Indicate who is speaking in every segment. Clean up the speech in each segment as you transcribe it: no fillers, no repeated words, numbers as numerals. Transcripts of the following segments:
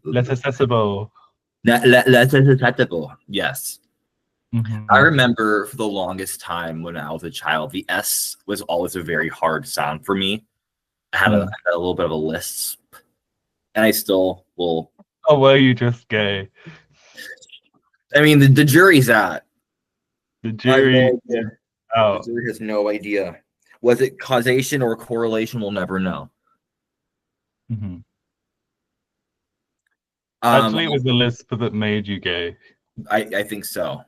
Speaker 1: less accessible.
Speaker 2: Less acceptable. Yes. I
Speaker 1: Mm-hmm.
Speaker 2: remember for the longest time when I was a child, the S was always a very hard sound for me. I had a little bit of a lisp, and I still will.
Speaker 1: Oh, were you just gay?
Speaker 2: I mean, the jury's out.
Speaker 1: The
Speaker 2: I have
Speaker 1: jury
Speaker 2: no
Speaker 1: is
Speaker 2: idea. The
Speaker 1: out.
Speaker 2: jury has no idea. Was it causation or correlation? We'll never know.
Speaker 1: Mm-hmm.
Speaker 2: Um,
Speaker 1: Actually, it was the lisp that made you gay.
Speaker 2: I think so.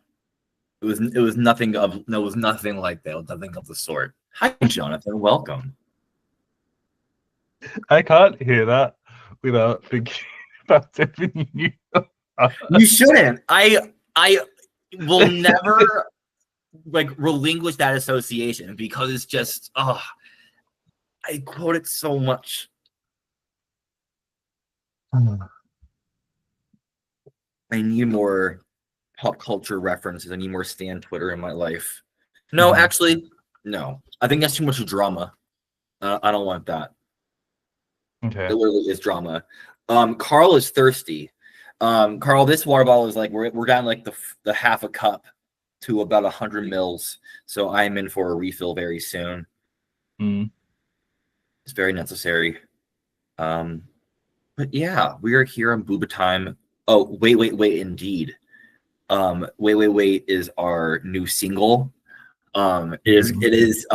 Speaker 2: It was nothing of no, it was nothing like that. It was nothing of the sort. Hi, Jonathan. Welcome.
Speaker 1: I can't hear that without thinking about everything you
Speaker 2: You shouldn't. I will never like relinquish that association because it's just I quote it so much. I need more pop culture references. I need more Stan Twitter in my life. No, actually, no. I think that's too much drama. I don't want that.
Speaker 1: Okay.
Speaker 2: It literally is drama. Carl is thirsty. Carl, this water bottle is like we're down like the half a cup to about 100 mils. So I'm in for a refill very soon.
Speaker 1: Mm.
Speaker 2: It's very necessary. But yeah, we are here on Booba Time. Oh, wait, indeed. Wait is our new single. It is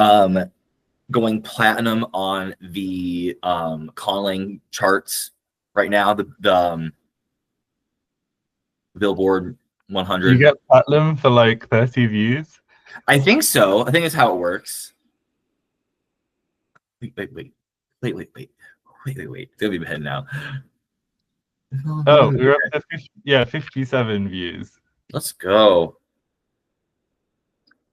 Speaker 2: going platinum on the calling charts right now. The Billboard
Speaker 1: You
Speaker 2: 100.
Speaker 1: get platinum for like 30 views?
Speaker 2: I think so. I think that's how it works. Wait. It's gonna be ahead now.
Speaker 1: Oh, we're up to 57 views.
Speaker 2: Let's go.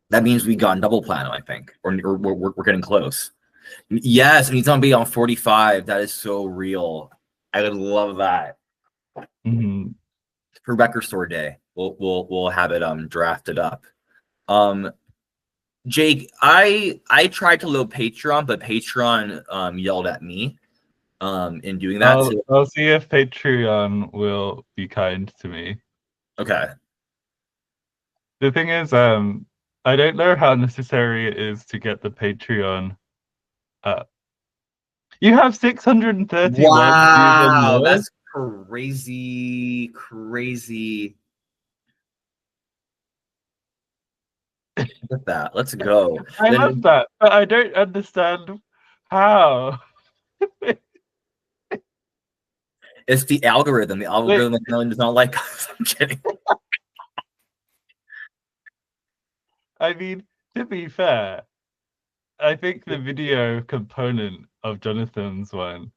Speaker 2: That means we got double platinum, I think, or we're getting close. Yes, and he's gonna be on 45. That is so real. I would love that.
Speaker 1: Mm-hmm.
Speaker 2: For Record Store Day, we'll have it drafted up. Jake, I tried to load Patreon, but Patreon yelled at me in doing that.
Speaker 1: I'll see if Patreon will be kind to me.
Speaker 2: Okay.
Speaker 1: The thing is, I don't know how necessary it is to get the Patreon up. You have 631 views on
Speaker 2: Wow,
Speaker 1: yours.
Speaker 2: that's crazy. Look at that. Let's go.
Speaker 1: I love that, but I don't understand how.
Speaker 2: It's the algorithm. The algorithm does not like us. I'm kidding.
Speaker 1: I mean, to be fair, I think the video component of Jonathan's one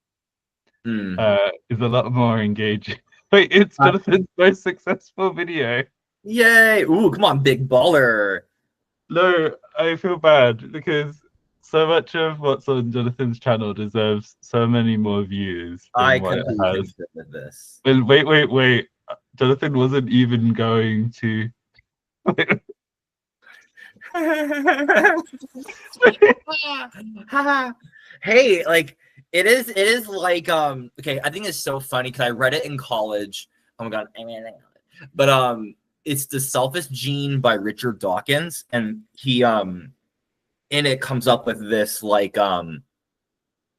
Speaker 1: is a lot more engaging. Wait, it's Jonathan's most successful video.
Speaker 2: Yay! Ooh, come on, big baller.
Speaker 1: No, I feel bad because so much of what's on Jonathan's channel deserves so many more views than what it has.
Speaker 2: With this.
Speaker 1: Wait. Jonathan wasn't even going to.
Speaker 2: Hey, like it is like okay, I think it's so funny because I read it in college. Oh my god, but it's The Selfish Gene by Richard Dawkins, and he in it comes up with this like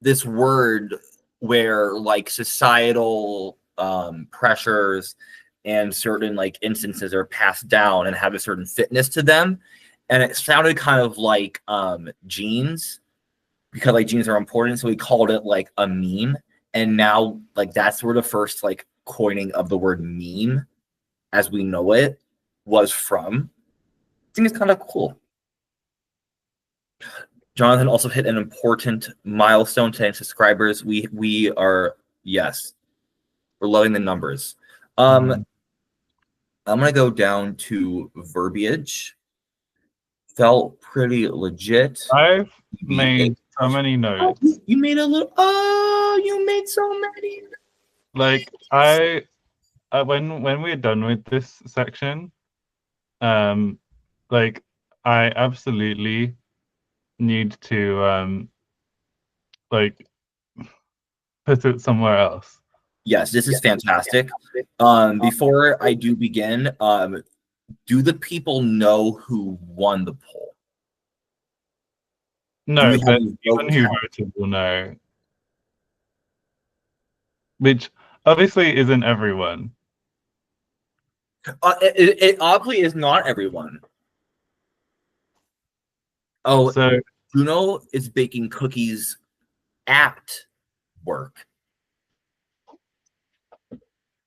Speaker 2: this word where like societal pressures and certain like instances are passed down and have a certain fitness to them, and it sounded kind of like genes, because like genes are important, so we called it like a meme. And now like that's where the first like coining of the word meme as we know it was from. I think it's kind of cool. Jonathan also hit an important milestone, 10 subscribers. We are, yes, we're loving the numbers. I'm gonna go down to verbiage. Felt pretty legit.
Speaker 1: I've made so many notes.
Speaker 2: Oh, you made a little. Oh, you made so many.
Speaker 1: Like when we're done with this section, like I absolutely need to like put it somewhere else.
Speaker 2: Yes, this is fantastic. Before I do begin, do the people know who won the poll? Do we
Speaker 1: No,
Speaker 2: have
Speaker 1: but
Speaker 2: a vote
Speaker 1: anyone who
Speaker 2: count?
Speaker 1: voted will know, which obviously isn't everyone.
Speaker 2: It oddly is not everyone. Oh,
Speaker 1: So
Speaker 2: Juno is baking cookies at work.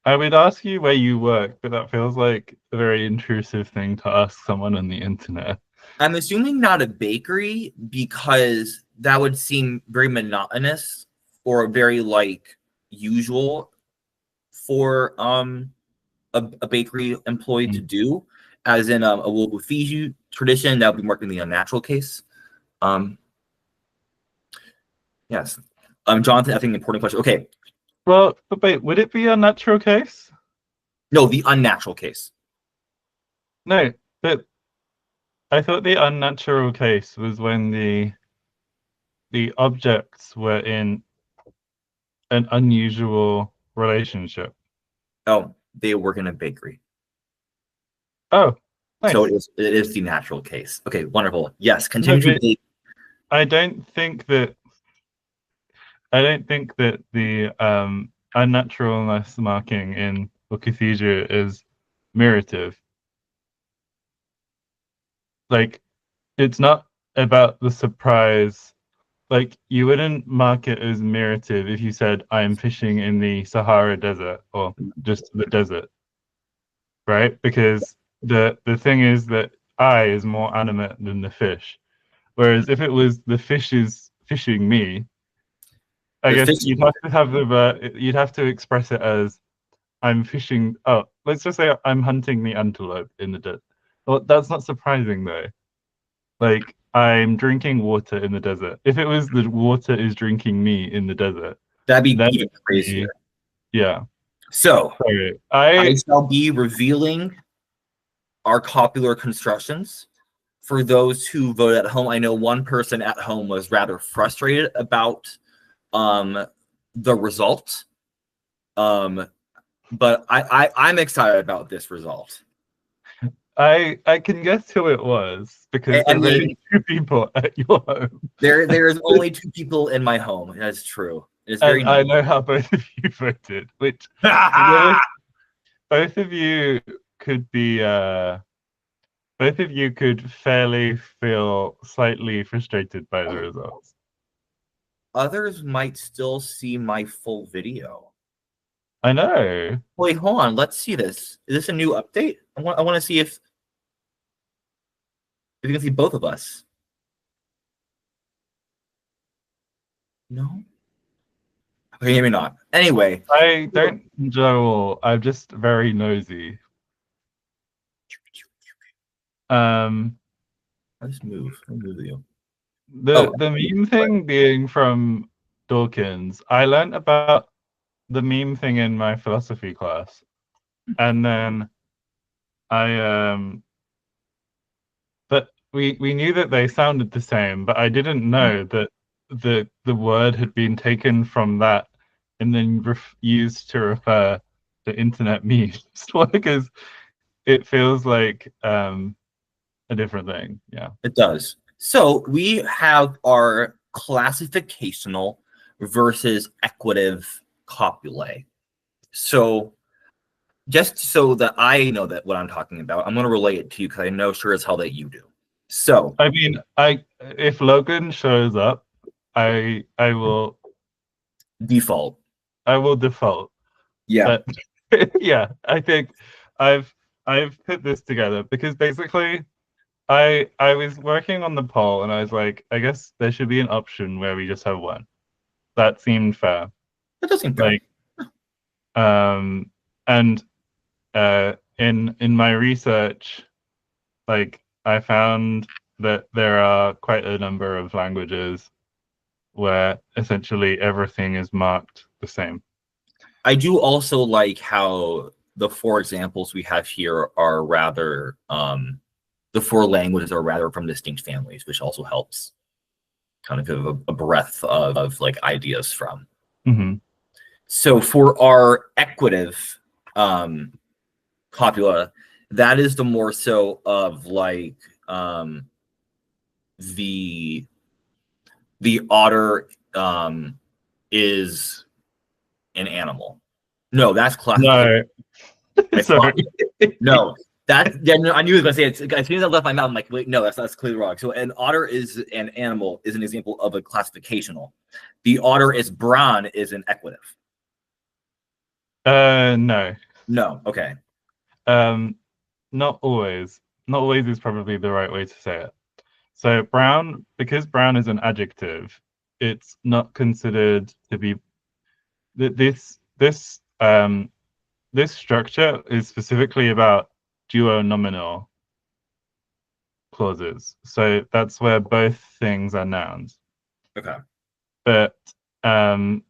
Speaker 1: I would ask you where you work, but that feels like a very intrusive thing to ask someone on the internet.
Speaker 2: I'm assuming not a bakery because that would seem very monotonous or very like usual for a bakery employee to
Speaker 1: Mm.
Speaker 2: do, as in a Wobu Fiji tradition that would be marking the unnatural case. Um, yes. Jonathan, I think important question. Okay,
Speaker 1: Well, but wait, would it be a natural case?
Speaker 2: no, the unnatural case.
Speaker 1: No, but I thought the unnatural case was when the objects were in an unusual relationship.
Speaker 2: Oh, they work in a bakery.
Speaker 1: Oh,
Speaker 2: So
Speaker 1: nice.
Speaker 2: it is the natural case. Okay, wonderful. Yes,
Speaker 1: No,
Speaker 2: continue to
Speaker 1: but
Speaker 2: debate.
Speaker 1: I don't think that I don't think that the unnaturalness marking in Okithija is mirative. Like it's not about the surprise. Like you wouldn't mark it as merited if you said I'm fishing in the Sahara Desert or just the desert, right? Because the thing is that I is more animate than the fish. Whereas if it was the fish is fishing me, I
Speaker 2: The
Speaker 1: guess
Speaker 2: fishing
Speaker 1: you'd have to have you'd have to express it as I'm fishing. Oh, let's just say I'm hunting the antelope in the desert. Well, that's not surprising though. Like I'm drinking water in the desert. If it was the water is drinking me in the desert,
Speaker 2: that'd be
Speaker 1: then
Speaker 2: even
Speaker 1: it would
Speaker 2: crazier.
Speaker 1: be yeah.
Speaker 2: So
Speaker 1: Sorry.
Speaker 2: I shall be revealing our popular constructions. For those who voted at home, I know one person at home was rather frustrated about um, the result. But I'm excited about this result.
Speaker 1: I can guess who it was because
Speaker 2: I
Speaker 1: there's
Speaker 2: mean,
Speaker 1: only two people at your home.
Speaker 2: there is only two people in my home. That's true. It's very
Speaker 1: And
Speaker 2: nice.
Speaker 1: I know how both of you voted, which to be honest, both of you could be both of you could fairly feel slightly frustrated by the results.
Speaker 2: Others might still see my full video.
Speaker 1: I know.
Speaker 2: Wait, hold on. Let's see this. Is this a new update? I want to see if you can see both of us. No. Okay, maybe not. Anyway,
Speaker 1: I don't know. I'm just very nosy. Um,
Speaker 2: let's move. Let's move you.
Speaker 1: the
Speaker 2: Oh,
Speaker 1: the meme thing being from Dawkins, I learned about the meme thing in my philosophy class, and then I but we knew that they sounded the same, but I didn't know that the word had been taken from that and then used to refer to internet memes because it feels like a different thing. Yeah.
Speaker 2: it does. So we have our classificational versus equitative copulae. So just so that I know that what I'm talking about, I'm going to relate it to you because I know sure as hell that you do. So
Speaker 1: I mean, I if Logan shows up, I will
Speaker 2: default.
Speaker 1: I will default.
Speaker 2: Yeah.
Speaker 1: But yeah, I think I've I've put this together because basically I was working on the poll and I was like, I guess there should be an option where we just have one. That seemed fair.
Speaker 2: That does seem fair.
Speaker 1: Like um and in my research, like I found that there are quite a number of languages where essentially everything is marked the same.
Speaker 2: I do also like how the four examples we have here are rather the four languages are rather from distinct families, which also helps kind of give a breadth of like ideas from.
Speaker 1: Mm-hmm.
Speaker 2: So for our equative um, copula, that is the more so of like the otter is an animal. No, that's classification.
Speaker 1: No,
Speaker 2: I
Speaker 1: sorry.
Speaker 2: thought no. That yeah, no, I knew he was gonna say it. As soon as I left my mouth, I'm like, wait, no, that's clearly wrong. So an otter is an animal is an example of a classificational. The otter is brown is an equative.
Speaker 1: No.
Speaker 2: No, okay.
Speaker 1: Um, not always. Not always is probably the right way to say it. So brown, because brown is an adjective, it's not considered to be this structure is specifically about duonominal clauses. So that's where both things are nouns.
Speaker 2: Okay.
Speaker 1: But um,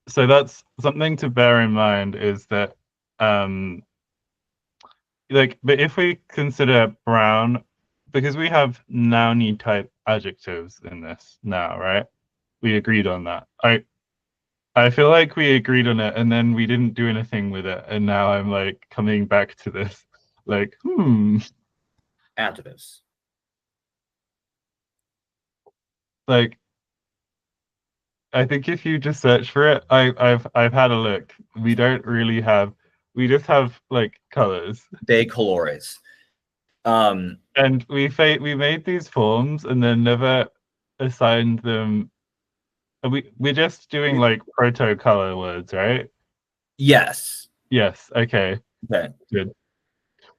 Speaker 1: so that's something to bear in mind is that but if we consider brown, because we have nouny type adjectives in this now, right? We agreed on that. I feel like we agreed on it and then we didn't do anything with it, and now I'm like coming back to this, like,
Speaker 2: Adjectives.
Speaker 1: like I think if you just search for it, I've had a look. We don't really have, we just have like colors,
Speaker 2: De colores.
Speaker 1: and we made these forms and then never assigned them. We're just doing like proto color words, right?
Speaker 2: Yes.
Speaker 1: Yes. Okay.
Speaker 2: Okay.
Speaker 1: Good.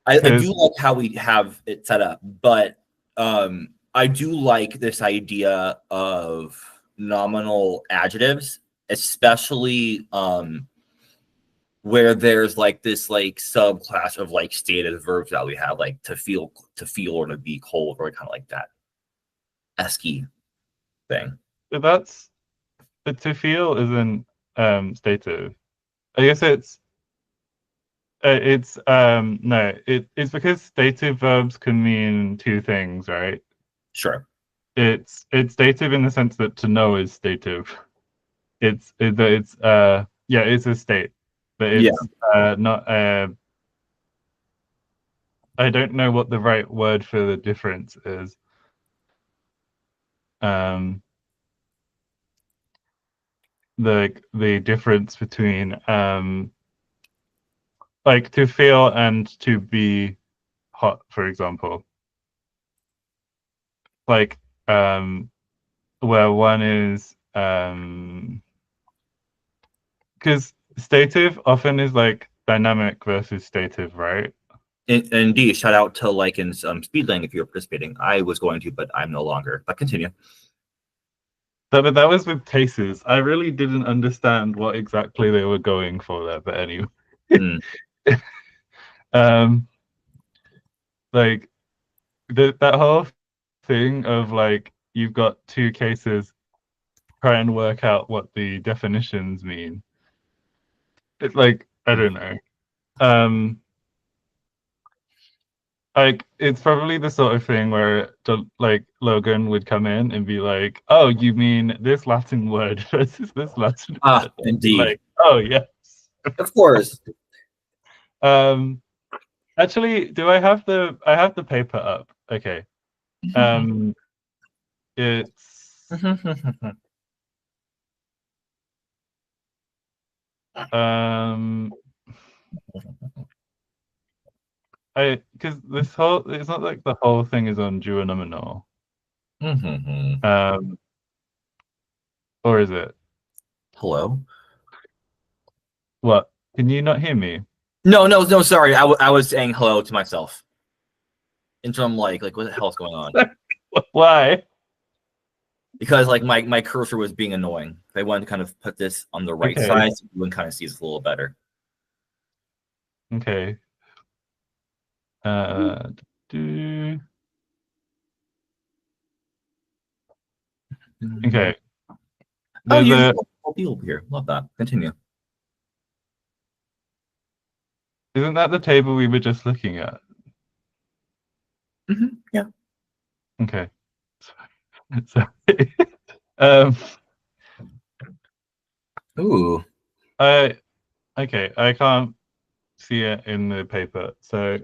Speaker 2: I do
Speaker 1: Because
Speaker 2: like how we have it set up, but I do like this idea of nominal adjectives, especially where there's like this like subclass of like stated verbs that we have, like to feel, or to be cold, or kind of like that esky thing.
Speaker 1: that's but to feel isn't stative. I guess it's no, it's because dative verbs can mean two things, right?
Speaker 2: Sure.
Speaker 1: It's dative in the sense that to know is dative. It's yeah, it's a state, but
Speaker 2: Yeah.
Speaker 1: it's not I don't know what the right word for the difference is. Um the difference between like to feel and to be hot, for example. Like where one is because stative often is like dynamic versus stative, right?
Speaker 2: Indeed, shout out to like in speed lane if you're participating. I was going to, but I'm no longer. But continue.
Speaker 1: But that was with cases. I really didn't understand what exactly they were going for there, but anyway.
Speaker 2: Mm.
Speaker 1: um like that whole thing of like you've got two cases, try and work out what the definitions mean. It's like I don't know. Um like it's probably the sort of thing where like Logan would come in and be like, "Oh, you mean this Latin word versus this Latin
Speaker 2: Ah,
Speaker 1: word?" I'd be
Speaker 2: indeed.
Speaker 1: like, "Oh yes."
Speaker 2: Of course.
Speaker 1: Um, actually, do I have I have the paper up? Okay. Um, it's um, I because this whole it's not like the whole thing is on duonominal. Um, or is it?
Speaker 2: Hello?
Speaker 1: What? Can you not hear me?
Speaker 2: No, no, no, sorry. I was saying hello to myself. And so I'm like, what the hell is going on?
Speaker 1: Why?
Speaker 2: Because like my cursor was being annoying. I wanted to kind of put this on the right
Speaker 1: Okay.
Speaker 2: side so you can kind of see this a little better.
Speaker 1: Okay. Uh, do, okay.
Speaker 2: Oh,
Speaker 1: There's
Speaker 2: you
Speaker 1: a
Speaker 2: will be over here. Love that. Continue.
Speaker 1: Isn't that the table we were just looking at?
Speaker 2: Yeah.
Speaker 1: Okay. Sorry. Um,
Speaker 2: Ooh.
Speaker 1: I okay, I can't see it in the paper. So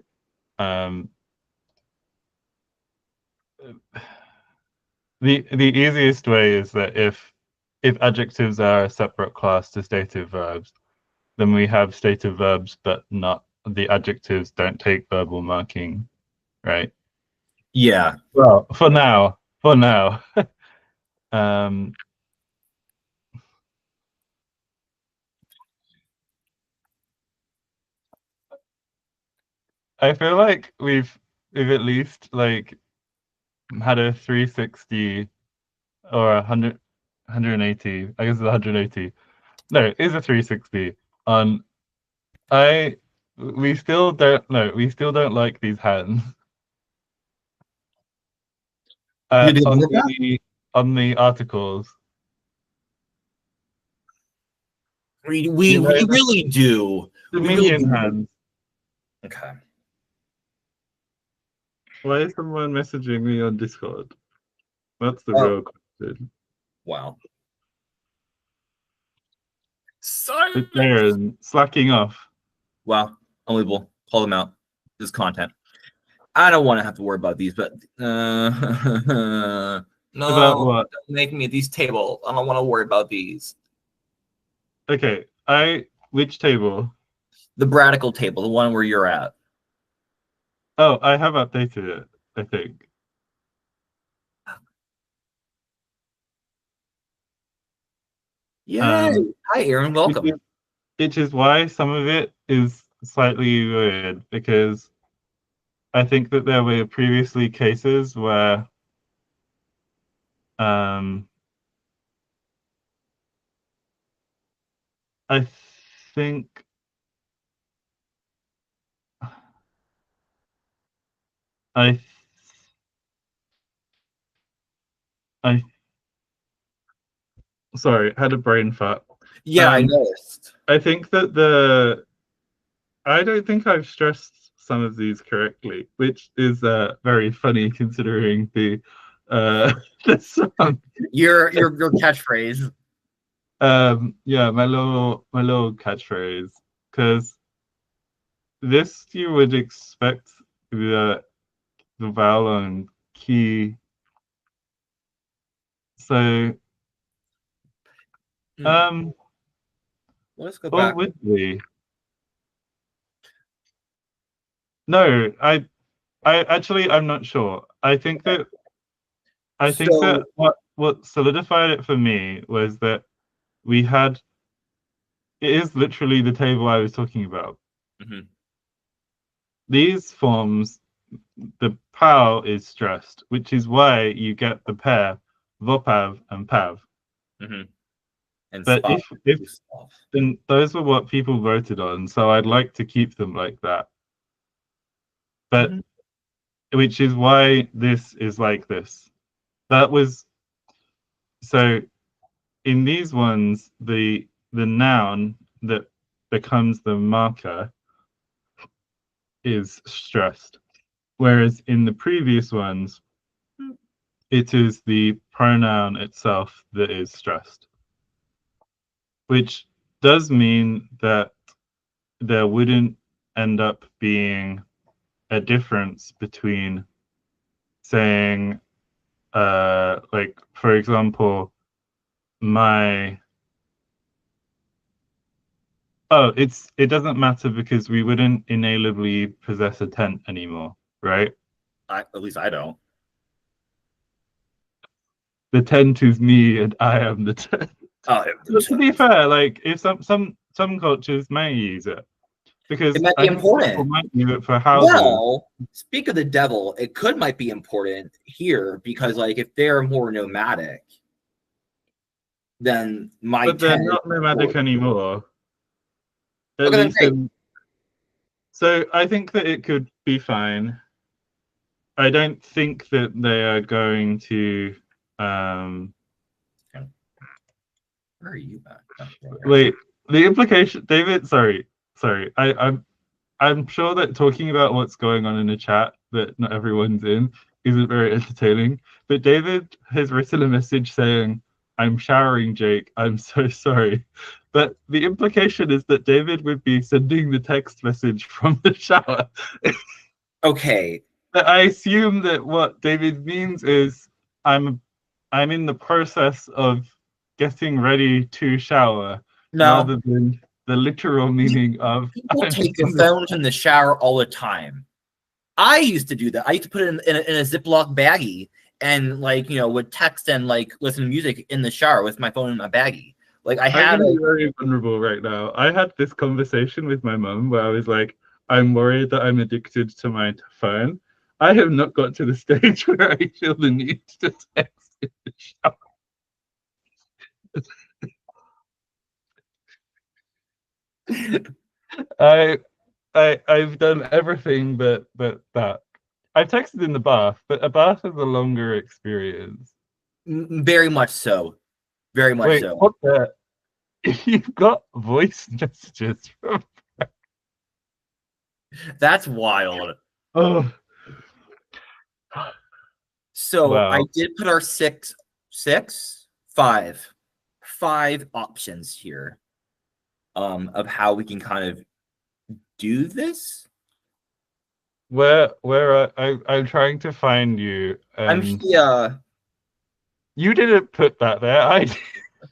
Speaker 1: um the easiest way is that if adjectives are a separate class to stative verbs, then we have stative verbs, but not the adjectives don't take verbal marking, right?
Speaker 2: Yeah.
Speaker 1: Well, for now. um I feel like we've at least like had a 360 or 100 180. I guess it's 180. No, it is a 360 on I we still don't like these hands.
Speaker 2: You did
Speaker 1: On
Speaker 2: what that?
Speaker 1: the articles.
Speaker 2: We, we
Speaker 1: You know,
Speaker 2: we really do.
Speaker 1: the
Speaker 2: We really
Speaker 1: minion
Speaker 2: do.
Speaker 1: hands.
Speaker 2: Okay.
Speaker 1: Why is someone messaging me on Discord? That's the
Speaker 2: Oh,
Speaker 1: real question.
Speaker 2: wow.
Speaker 1: It's
Speaker 2: Silence.
Speaker 1: Aaron slacking off.
Speaker 2: Wow. Unbelievable. Call them out. This is content. I don't want to have to worry about these, but
Speaker 1: About
Speaker 2: no,
Speaker 1: what?
Speaker 2: don't make me these tables. I don't want to worry about these.
Speaker 1: Okay, which table?
Speaker 2: The Bradical table, the one where you're at.
Speaker 1: Oh, I have updated it, I think.
Speaker 2: Yay!
Speaker 1: Um,
Speaker 2: Hi, Aaron.
Speaker 1: which
Speaker 2: Welcome.
Speaker 1: is, which is why some of it is slightly weird because I think that there were previously cases where um, I think I I sorry, had a brain fart.
Speaker 2: Yeah, I
Speaker 1: Um,
Speaker 2: noticed.
Speaker 1: I think that I don't think I've stressed some of these correctly, which is very funny considering the the song.
Speaker 2: Your catchphrase.
Speaker 1: Yeah, my little catchphrase because this you would expect the vowel and key. So
Speaker 2: Hmm.
Speaker 1: um,
Speaker 2: Let's go
Speaker 1: or
Speaker 2: back.
Speaker 1: would we? No, I actually I'm not sure. I think that
Speaker 2: So,
Speaker 1: what solidified it for me was that we had it is literally the table I was talking about.
Speaker 2: mhm,
Speaker 1: These forms, the pow is stressed, which is why you get the pair vopav and pav.
Speaker 2: mhm, and
Speaker 1: But
Speaker 2: spot
Speaker 1: if
Speaker 2: stuff.
Speaker 1: then those were what people voted on, so I'd like to keep them like that. But
Speaker 2: Mhm.
Speaker 1: which is why this is like this. That was so in these ones, the noun that becomes the marker is stressed, whereas in the previous ones, it is the pronoun itself that is stressed, which does mean that there wouldn't end up being a difference between saying, like, for example, my oh, it doesn't matter because we wouldn't inalienably possess a tent anymore, right?
Speaker 2: At least I don't.
Speaker 1: The tent is me and I am the tent.
Speaker 2: Oh,
Speaker 1: But to be fair, like if some cultures may use it
Speaker 2: it
Speaker 1: because
Speaker 2: might be
Speaker 1: I think people
Speaker 2: important.
Speaker 1: might use it for houses.
Speaker 2: Well, speak of the devil, it might be important here because, like, if they're more nomadic, then my
Speaker 1: But they're
Speaker 2: tent is
Speaker 1: not nomadic
Speaker 2: important.
Speaker 1: anymore. At
Speaker 2: Okay, then
Speaker 1: least
Speaker 2: great.
Speaker 1: in so I think that it could be fine. I don't think that they are going to um
Speaker 2: Where are you at? Oh, there.
Speaker 1: wait, the implication David, sorry. I'm sure that talking about what's going on in a chat that not everyone's in isn't very entertaining. But David has written a message saying, I'm showering, Jake. I'm so sorry. But the implication is that David would be sending the text message from the shower.
Speaker 2: Okay.
Speaker 1: I assume that what David means is I'm I'm in the process of getting ready to shower,
Speaker 2: No.
Speaker 1: rather than the literal meaning of
Speaker 2: People
Speaker 1: I'm
Speaker 2: take their
Speaker 1: in the
Speaker 2: phones in the shower all the time. I used to do that. I used to put it in a Ziploc baggie and like would text and like listen to music in the shower with my phone in my baggie. Like I
Speaker 1: I'm
Speaker 2: had
Speaker 1: gonna
Speaker 2: a
Speaker 1: be very vulnerable right now. I had this conversation with my mum where I was like, I'm worried that I'm addicted to my phone. I have not got to the stage where I feel the need to text in the shower. I I've done everything but that. I've texted in the bath, but a bath is a longer experience.
Speaker 2: very much so, very much
Speaker 1: Wait,
Speaker 2: so.
Speaker 1: what the? You've got voice messages from.
Speaker 2: That's wild.
Speaker 1: Oh,
Speaker 2: So I
Speaker 1: wow.
Speaker 2: did put our six, five options here of how we can kind of do this.
Speaker 1: I'm trying to find you,
Speaker 2: I'm
Speaker 1: and
Speaker 2: yeah.
Speaker 1: you didn't put that there. I did.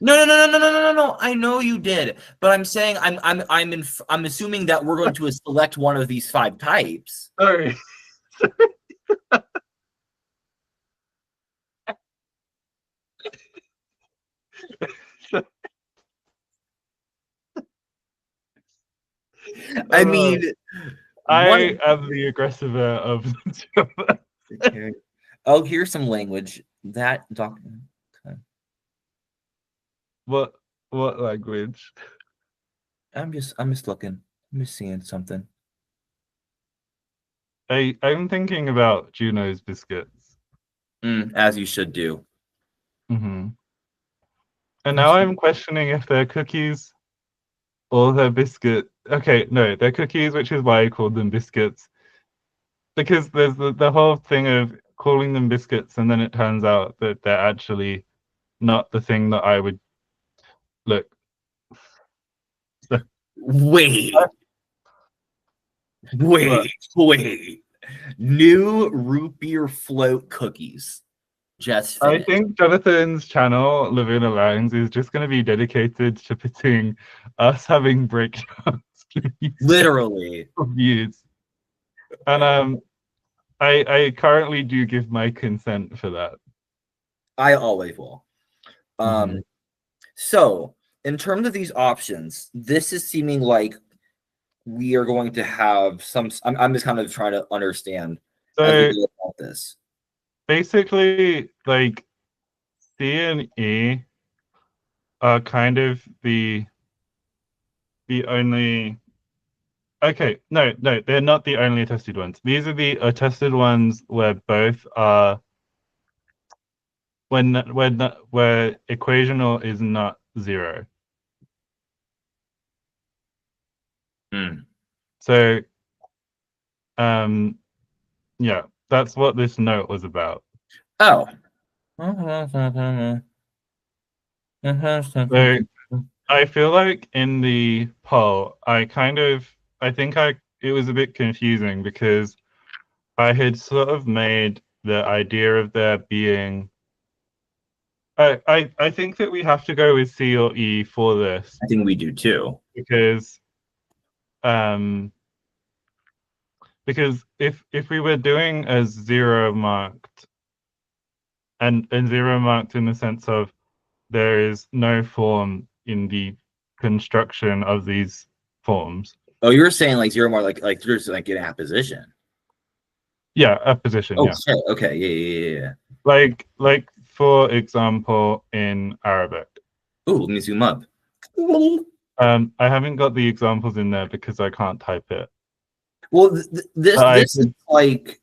Speaker 2: No. I know you did, but I'm saying I'm assuming that we're going to select one of these five types.
Speaker 1: Sorry.
Speaker 2: I
Speaker 1: Uh,
Speaker 2: mean,
Speaker 1: I
Speaker 2: one.
Speaker 1: am the aggressor of the two of us.
Speaker 2: Okay. Oh, here's some language that document. Okay.
Speaker 1: What what language?
Speaker 2: I'm just looking. I'm just seeing something.
Speaker 1: I'm thinking about Juno's biscuits.
Speaker 2: As you should do.
Speaker 1: Hmm. And now
Speaker 2: That's
Speaker 1: I'm questioning if they're cookies or they're biscuit. Okay, no, they're cookies, which is why I called them biscuits. Because there's the whole thing of calling them biscuits, and then it turns out that they're actually not the thing that I would look. So,
Speaker 2: wait,
Speaker 1: but
Speaker 2: wait. New root beer float cookies. Just
Speaker 1: I
Speaker 2: finished.
Speaker 1: think Jonathan's channel, Lavina Lines, is just going to be dedicated to putting us having breakdowns to these
Speaker 2: Literally.
Speaker 1: reviews. And I currently do give my consent for that.
Speaker 2: I always will.
Speaker 1: Hmm.
Speaker 2: So in terms of these options, this is seeming like we are going to have some. I'm just kind of trying to understand as we
Speaker 1: So
Speaker 2: go about this.
Speaker 1: basically, like C and E are kind of the only. Okay, no, they're not the only attested ones. These are the attested ones where both are where equational is not zero.
Speaker 2: Hmm.
Speaker 1: So yeah, that's what this note was about.
Speaker 2: Oh.
Speaker 1: So I feel like in the poll, I think it was a bit confusing because I had sort of made the idea of there being. I think that we have to go with C or E for this
Speaker 2: I think we do too.
Speaker 1: because um if we were doing a zero marked and zero marked in the sense of there is no form in the construction of these forms.
Speaker 2: Oh, you were saying like zero more, like there's like an apposition.
Speaker 1: Yeah, a position,
Speaker 2: Oh
Speaker 1: yeah.
Speaker 2: shit. Okay. Yeah.
Speaker 1: Like for example in Arabic.
Speaker 2: Oh, let me zoom up.
Speaker 1: I haven't got the examples in there because I can't type it.
Speaker 2: Well, this
Speaker 1: But
Speaker 2: this is like,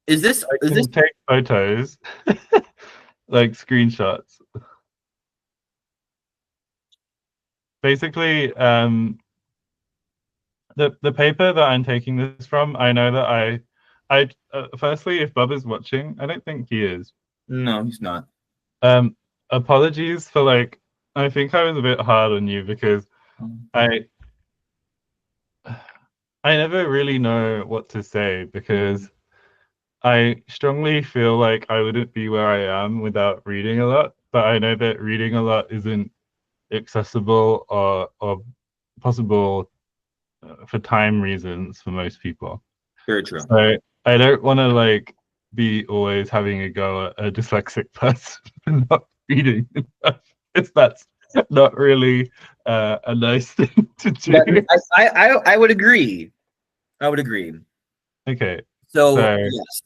Speaker 1: I
Speaker 2: is this
Speaker 1: can take photos, like screenshots. Basically, the paper that I'm taking this from, I know that firstly, if Bubba's watching, I don't think he is.
Speaker 2: no, he's not.
Speaker 1: Um, apologies for like I think I was a bit hard on you because I I never really know what to say because I strongly feel like I wouldn't be where I am without reading a lot, but I know that reading a lot isn't accessible or possible for time reasons for most people.
Speaker 2: Very true.
Speaker 1: So I don't want to like be always having a go at a dyslexic person for not reading enough. If that's not really a nice thing to
Speaker 2: But
Speaker 1: do.
Speaker 2: I would agree. I would agree.
Speaker 1: Okay,
Speaker 2: So
Speaker 1: so
Speaker 2: yes.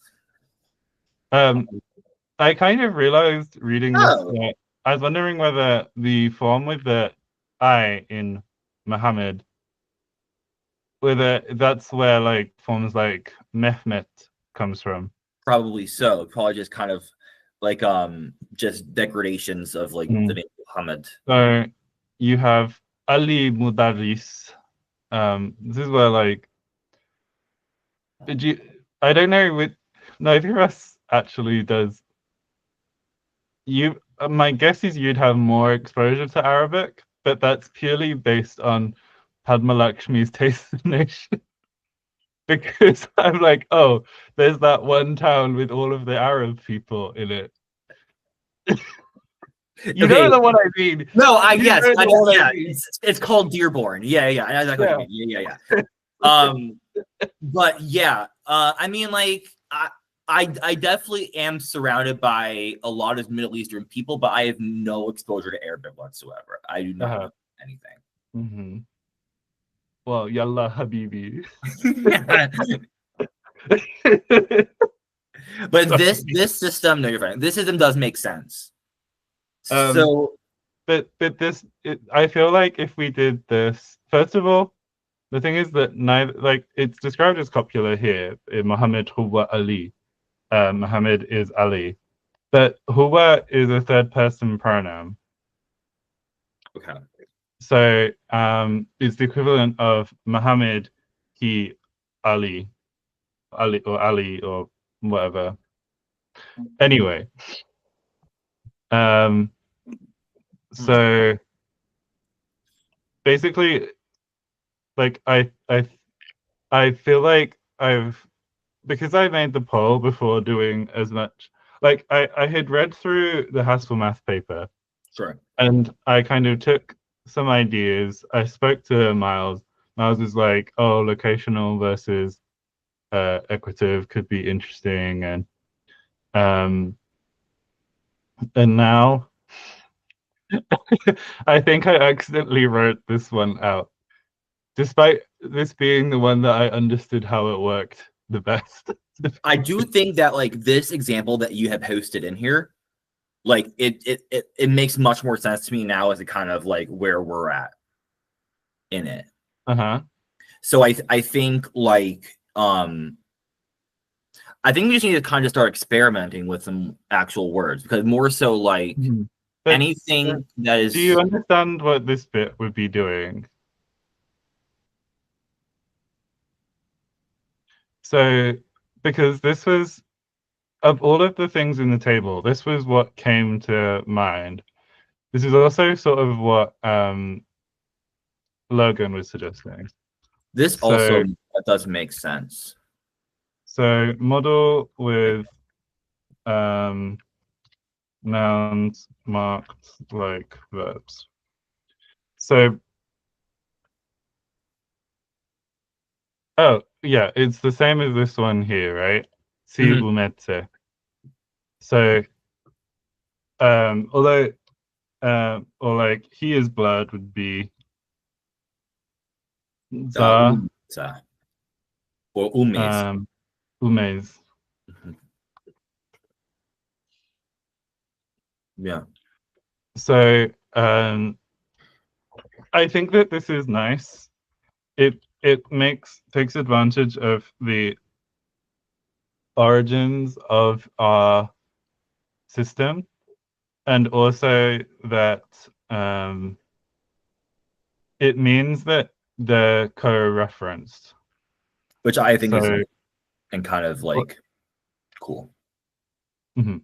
Speaker 1: um, I kind of realized reading this
Speaker 2: Oh,
Speaker 1: that I was wondering whether the form with the I in Muhammad, whether that's where like forms like Mehmet comes from.
Speaker 2: probably so. Probably just kind of like just degradations of like the
Speaker 1: Mm.
Speaker 2: name Muhammad.
Speaker 1: So you have Ali Mudaris. This is where like did you? I don't know. With neither of us actually does. You, my guess is you'd have more exposure to Arabic, but that's purely based on Padma Lakshmi's taste in nation. Because I'm like, oh, there's that one town with all of the Arab people in it. You
Speaker 2: Okay.
Speaker 1: know the one I mean.
Speaker 2: No,
Speaker 1: You know the one I
Speaker 2: yeah,
Speaker 1: mean.
Speaker 2: it's called Dearborn. Yeah, I know exactly what you
Speaker 1: Yeah.
Speaker 2: mean. Yeah. Um, but yeah, I mean, like, I definitely am surrounded by a lot of Middle Eastern people, but I have no exposure to Arabic whatsoever. I do not
Speaker 1: Uh-huh.
Speaker 2: know anything.
Speaker 1: Hmm. Well, yalla habibi.
Speaker 2: But
Speaker 1: Sorry.
Speaker 2: this system, no, you're fine. This system does make sense.
Speaker 1: Um,
Speaker 2: So,
Speaker 1: but I feel like if we did this, first of all, the thing is that neither like it's described as copula here in Muhammad Huwa Ali. Muhammad is Ali. But Huwa is a third person pronoun.
Speaker 2: okay.
Speaker 1: So it's the equivalent of Muhammad, he, Ali, Ali or whatever. Anyway, um,
Speaker 2: Hmm,
Speaker 1: so basically, like I feel like I've because I made the poll before doing as much. Like I had read through the Haskell math paper
Speaker 2: sure.
Speaker 1: and I kind of took some ideas. I spoke to Miles. Miles is like, oh, locational versus equative could be interesting, um, and now I think I accidentally wrote this one out, despite this being the one that I understood how it worked the best.
Speaker 2: I do think that like this example that you have posted in here, like it makes much more sense to me now as a kind of like where we're at in it.
Speaker 1: Uh-huh.
Speaker 2: So I think like I think we just need to kind of start experimenting with some actual words because more so like
Speaker 1: Mhm. But
Speaker 2: anything that
Speaker 1: do you
Speaker 2: is
Speaker 1: understand what this bit would be doing? So, because this was of all of the things in the table, this was what came to mind. This is also sort of what Logan was suggesting.
Speaker 2: this
Speaker 1: So,
Speaker 2: also does make sense.
Speaker 1: model with um, nouns marked like verbs. So, oh yeah, it's the same as this one here, right? Si
Speaker 2: Mhm.
Speaker 1: umetse. So, although or like he is blood would be za
Speaker 2: Umisa or umes.
Speaker 1: um umez.
Speaker 2: Mhm. Yeah.
Speaker 1: So I think that this is nice. It makes takes advantage of the origins of our system and also that um it means that they're co-referenced.
Speaker 2: Which I think is
Speaker 1: So
Speaker 2: nice and kind of like cool.
Speaker 1: mhm.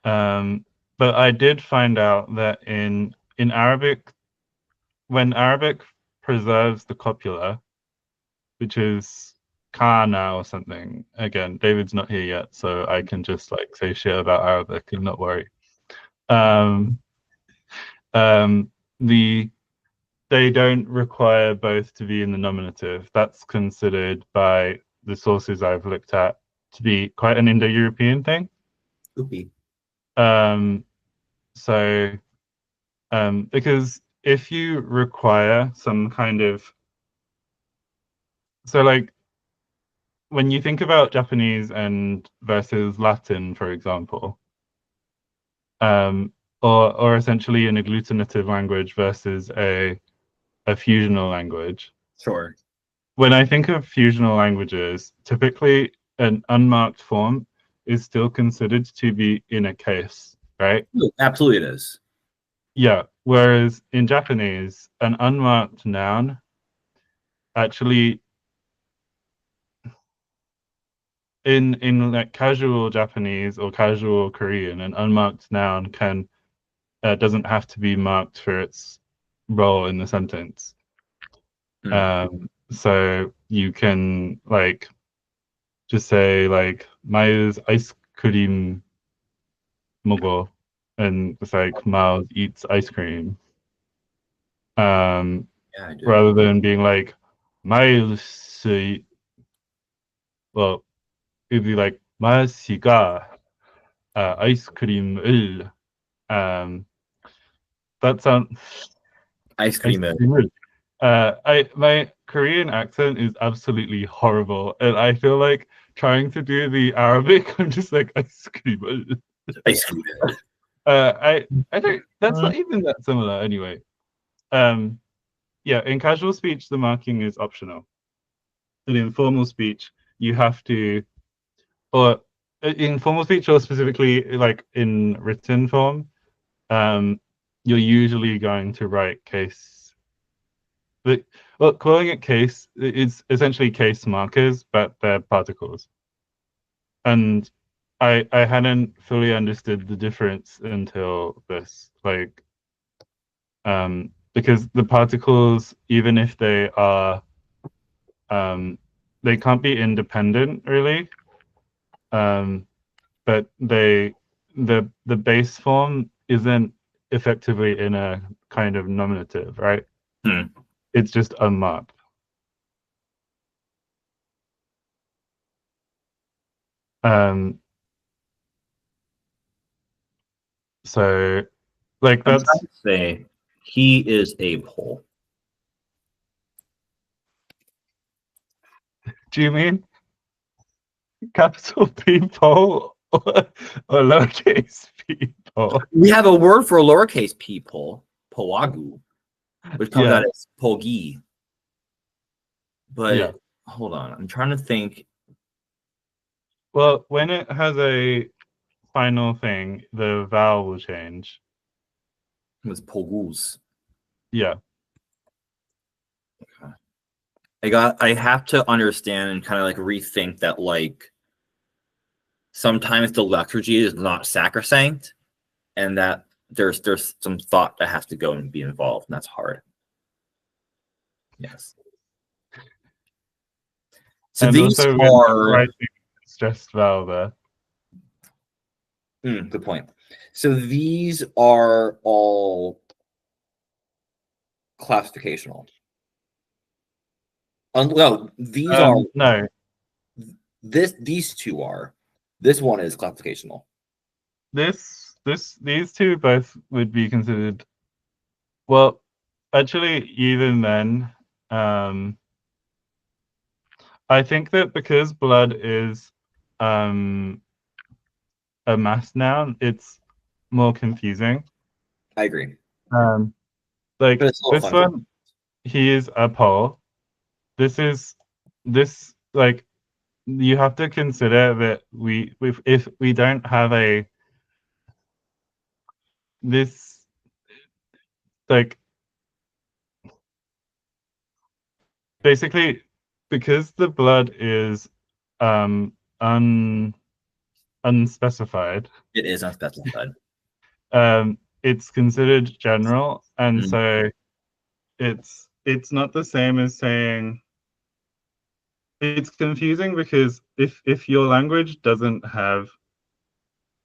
Speaker 1: um but I did find out that in Arabic, when Arabic preserves the copula, which is kana or something. Again, David's not here yet, so I can just like say shit about Arabic and not worry. Um, um, the they don't require both to be in the nominative. That's considered by the sources I've looked at to be quite an Indo-European thing.
Speaker 2: Oopie.
Speaker 1: Um, so because if you require some kind of like when you think about Japanese and versus Latin, for example, um, or essentially an agglutinative language versus a fusional language.
Speaker 2: Sure.
Speaker 1: When I think of fusional languages, typically an unmarked form is still considered to be in a case, right?
Speaker 2: Absolutely, it is.
Speaker 1: Yeah. Whereas in Japanese, an unmarked noun actually in like casual Japanese or casual Korean, an unmarked noun can doesn't have to be marked for its role in the sentence.
Speaker 2: Mm.
Speaker 1: So you can like just say like Maya's ice cream mogul and it's like Miles eats ice cream. Um,
Speaker 2: Yeah, I do.
Speaker 1: rather than being like Miles well, it'd be like Miles 씨가 아이스크림을 that sounds
Speaker 2: Ice
Speaker 1: ice
Speaker 2: cream is
Speaker 1: cream. I my Korean accent is absolutely horrible, and I feel like trying to do the Arabic. I'm just like ice cream.
Speaker 2: ice cream.
Speaker 1: I don't. That's not even that similar anyway. Um, yeah, in casual speech, the marking is optional. In informal speech, you have to, or in formal speech, or specifically like in written form, um, you're usually going to write case. But, well, calling it case, it's essentially case markers, but they're particles. And I hadn't fully understood the difference until this, like, because the particles, even if they can't be independent really, um, but the base form isn't effectively in a kind of nominative, right?
Speaker 2: Hmm.
Speaker 1: It's just unmarked. Um, so like
Speaker 2: I'm trying
Speaker 1: that's
Speaker 2: to say he is a pole.
Speaker 1: do you mean capital people or lowercase people?
Speaker 2: We have a word for a lowercase people, powagu, which comes
Speaker 1: Yeah,
Speaker 2: out as pogi.
Speaker 1: yeah.
Speaker 2: But hold on, I'm trying to think.
Speaker 1: Well, when it has a final thing, the vowel will change.
Speaker 2: It was pogus.
Speaker 1: Yeah.
Speaker 2: I have to understand and kind of like rethink that like sometimes the liturgy is not sacrosanct and that there's some thought that has to go and be involved, and that's hard. Yes. So
Speaker 1: And
Speaker 2: these
Speaker 1: also we're not
Speaker 2: are
Speaker 1: writing stressed vowel there.
Speaker 2: good point. So these are all classificational. No, these are
Speaker 1: No,
Speaker 2: these two are. This one is classificational.
Speaker 1: these two both would be considered well, actually even then, um I think that because blood is um a mass noun, it's more confusing.
Speaker 2: I agree,
Speaker 1: Um
Speaker 2: but
Speaker 1: like
Speaker 2: it's still
Speaker 1: this
Speaker 2: fun for.
Speaker 1: one, he is a pole. This is this like you have to consider that if we don't have a this like basically because the blood is um un unspecified,
Speaker 2: It is unspecified.
Speaker 1: it's considered general, and
Speaker 2: Mm.
Speaker 1: so it's not the same as saying it's confusing because if your language doesn't have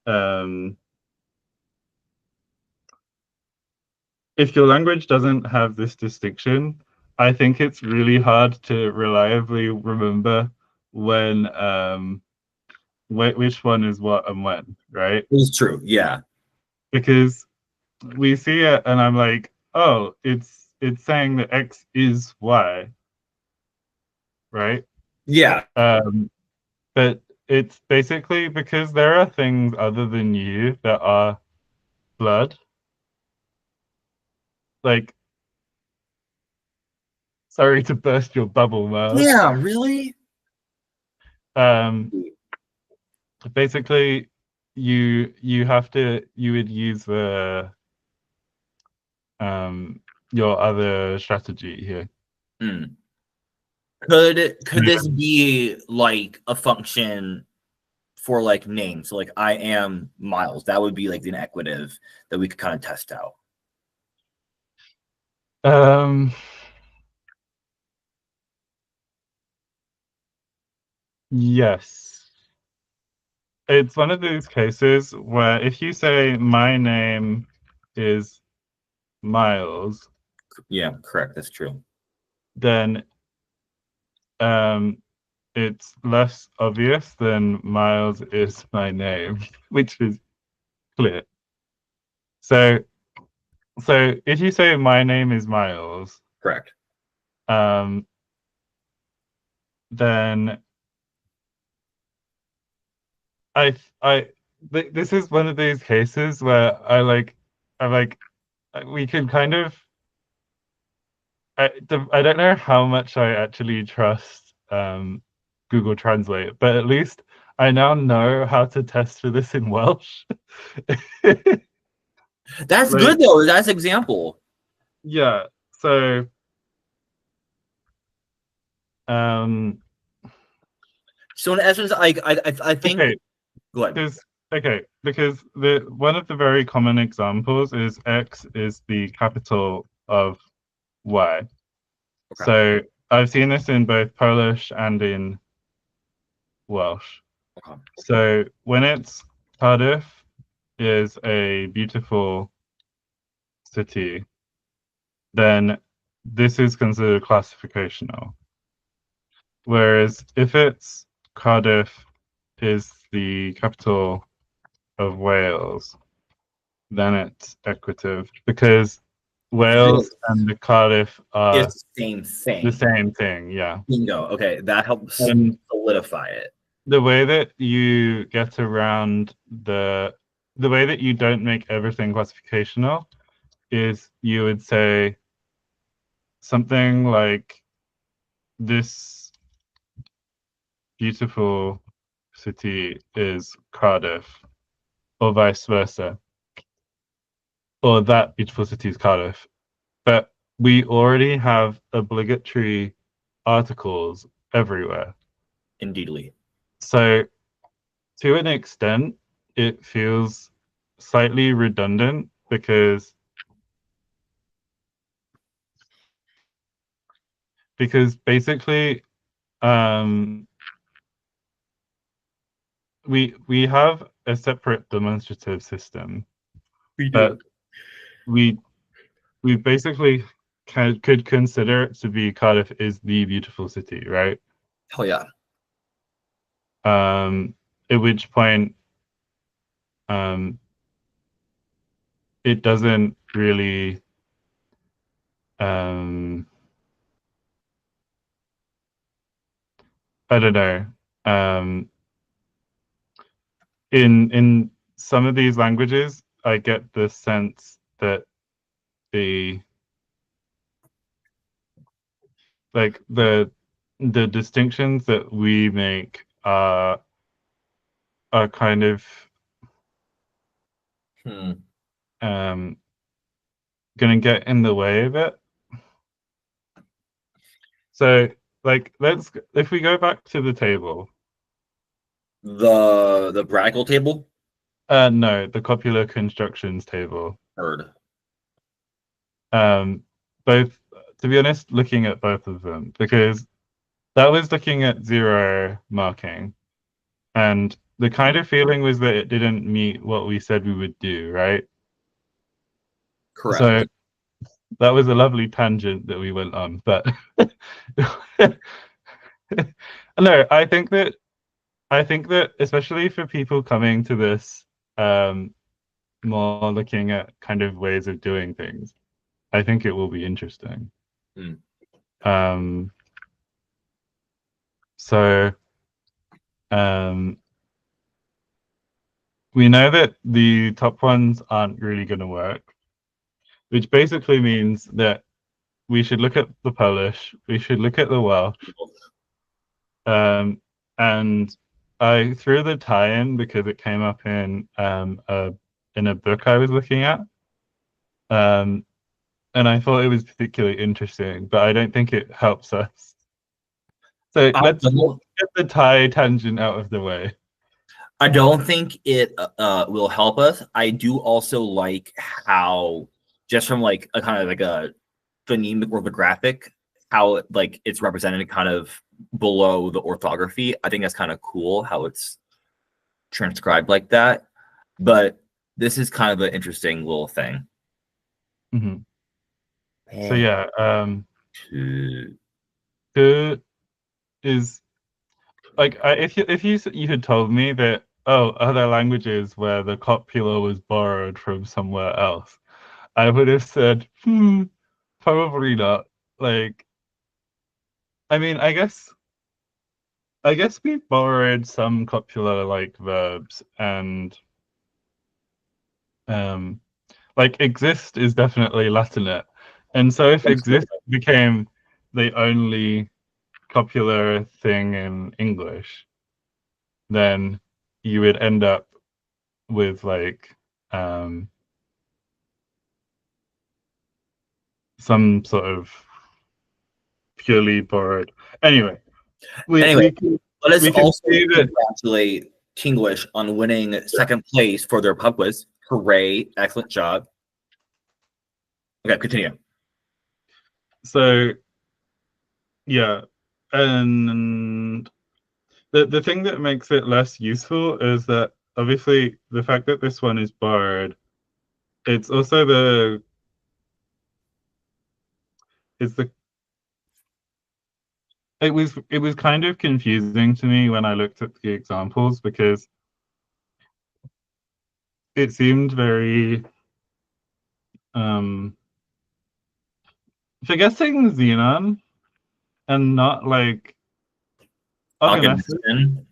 Speaker 1: um if your language doesn't have this distinction, I think it's really hard to reliably remember when which one is what and when, right?
Speaker 2: It's true. Yeah.
Speaker 1: Because we see it and I'm like, oh, it's saying that X is Y, right?
Speaker 2: Yeah.
Speaker 1: Um, but it's basically because there are things other than you that are blood. Like, sorry to burst your bubble, Miles.
Speaker 2: Yeah. Really?
Speaker 1: Um, basically, you have to you would use the your other strategy here.
Speaker 2: Mm. Could this be like a function for like names? So like I am Miles. That would be like the equative that we could kind of test out.
Speaker 1: Um, yes. It's one of those cases where if you say my name is Miles,
Speaker 2: Yeah, correct. That's true.
Speaker 1: then um, it's less obvious than Miles is my name, which is clear. So, so if you say my name is Miles,
Speaker 2: Correct.
Speaker 1: um, then I, I, this is one of these cases where I like, we can kind of, I don't know how much I actually trust Google Translate, but at least I now know how to test for this in Welsh.
Speaker 2: That's
Speaker 1: Like,
Speaker 2: good though. That's example.
Speaker 1: yeah. So, um,
Speaker 2: So in essence, I think
Speaker 1: okay,
Speaker 2: go ahead.
Speaker 1: because because the one of the very common examples is X is the capital of Y.
Speaker 2: Okay.
Speaker 1: So I've seen this in both Polish and in Welsh.
Speaker 2: Okay.
Speaker 1: So when it's Cardiff is a beautiful city, then this is considered classificational. Whereas if it's Cardiff is the capital of Wales, then it's equative because Wales
Speaker 2: This
Speaker 1: and the Cardiff
Speaker 2: is
Speaker 1: are
Speaker 2: the same
Speaker 1: the
Speaker 2: thing.
Speaker 1: same thing, yeah.
Speaker 2: Bingo. Okay, that helps
Speaker 1: And
Speaker 2: solidify it.
Speaker 1: the way that you get around the way that you don't make everything classificational is you would say something like this beautiful city is Cardiff, or vice versa, or that beautiful city is Cardiff. But we already have obligatory articles everywhere.
Speaker 2: Indeedly.
Speaker 1: So to an extent, it feels slightly redundant because basically um, we have a separate demonstrative system,
Speaker 2: We do.
Speaker 1: but we we basically could consider it to be Cardiff is the beautiful city, right?
Speaker 2: Hell yeah.
Speaker 1: Um, at which point um, it doesn't really um, I don't know. Um, in some of these languages, I get the sense that the the distinctions that we make are kind of
Speaker 2: Hmm.
Speaker 1: um, gonna get in the way of it. So like let's if we go back to the table,
Speaker 2: The radical table.
Speaker 1: No, the copular constructions table.
Speaker 2: Heard.
Speaker 1: Um, both, to be honest, looking at both of them because that was looking at zero marking, and the kind
Speaker 2: Mm.
Speaker 1: of feeling was that it didn't meet what we said we would do, right? So
Speaker 2: Correct.
Speaker 1: that was a lovely tangent that we went on, but no, I think that especially for people coming to this, um, more looking at kind of ways of doing things, I think it will be interesting.
Speaker 2: Mm.
Speaker 1: Um, so um, we know that the top ones aren't really going to work, which basically means that we should look at the Polish, we should look at the Welsh, um, and I threw the tie in because it came up in a book I was looking at, um, and I thought it was particularly interesting, but I don't think it helps us. So
Speaker 2: I
Speaker 1: let's
Speaker 2: don't.
Speaker 1: get the tie tangent out of the way.
Speaker 2: I don't think it will help us. I do also like how, just from like a kind of like a phonemic or the graphic, how like it's represented kind of below the orthography. I think that's kind of cool how it's transcribed like that. But this is kind of an interesting little thing.
Speaker 1: Mhm. So
Speaker 2: Eh,
Speaker 1: yeah,
Speaker 2: to-
Speaker 1: who is like if you had told me that, oh, other languages where the copula was borrowed from somewhere else, I would have said, probably not. Like, I mean, I guess we borrowed some copula like verbs and um like exist is definitely Latinate. And so if exist became the only copula thing in English, then you would end up with like some sort of purely borrowed. Anyway, we
Speaker 2: Anyway,
Speaker 1: we can
Speaker 2: let us
Speaker 1: we can
Speaker 2: also
Speaker 1: see that.
Speaker 2: congratulate Kinglish on winning second place for their pub quiz. Hooray! Excellent job. Okay, continue.
Speaker 1: So yeah, and the thing that makes it less useful is that obviously the fact that this one is borrowed, it's also the is the it was kind of confusing to me when I looked at the examples because it seemed very um forgetting Xenon and not like Organessus.
Speaker 2: Augustin.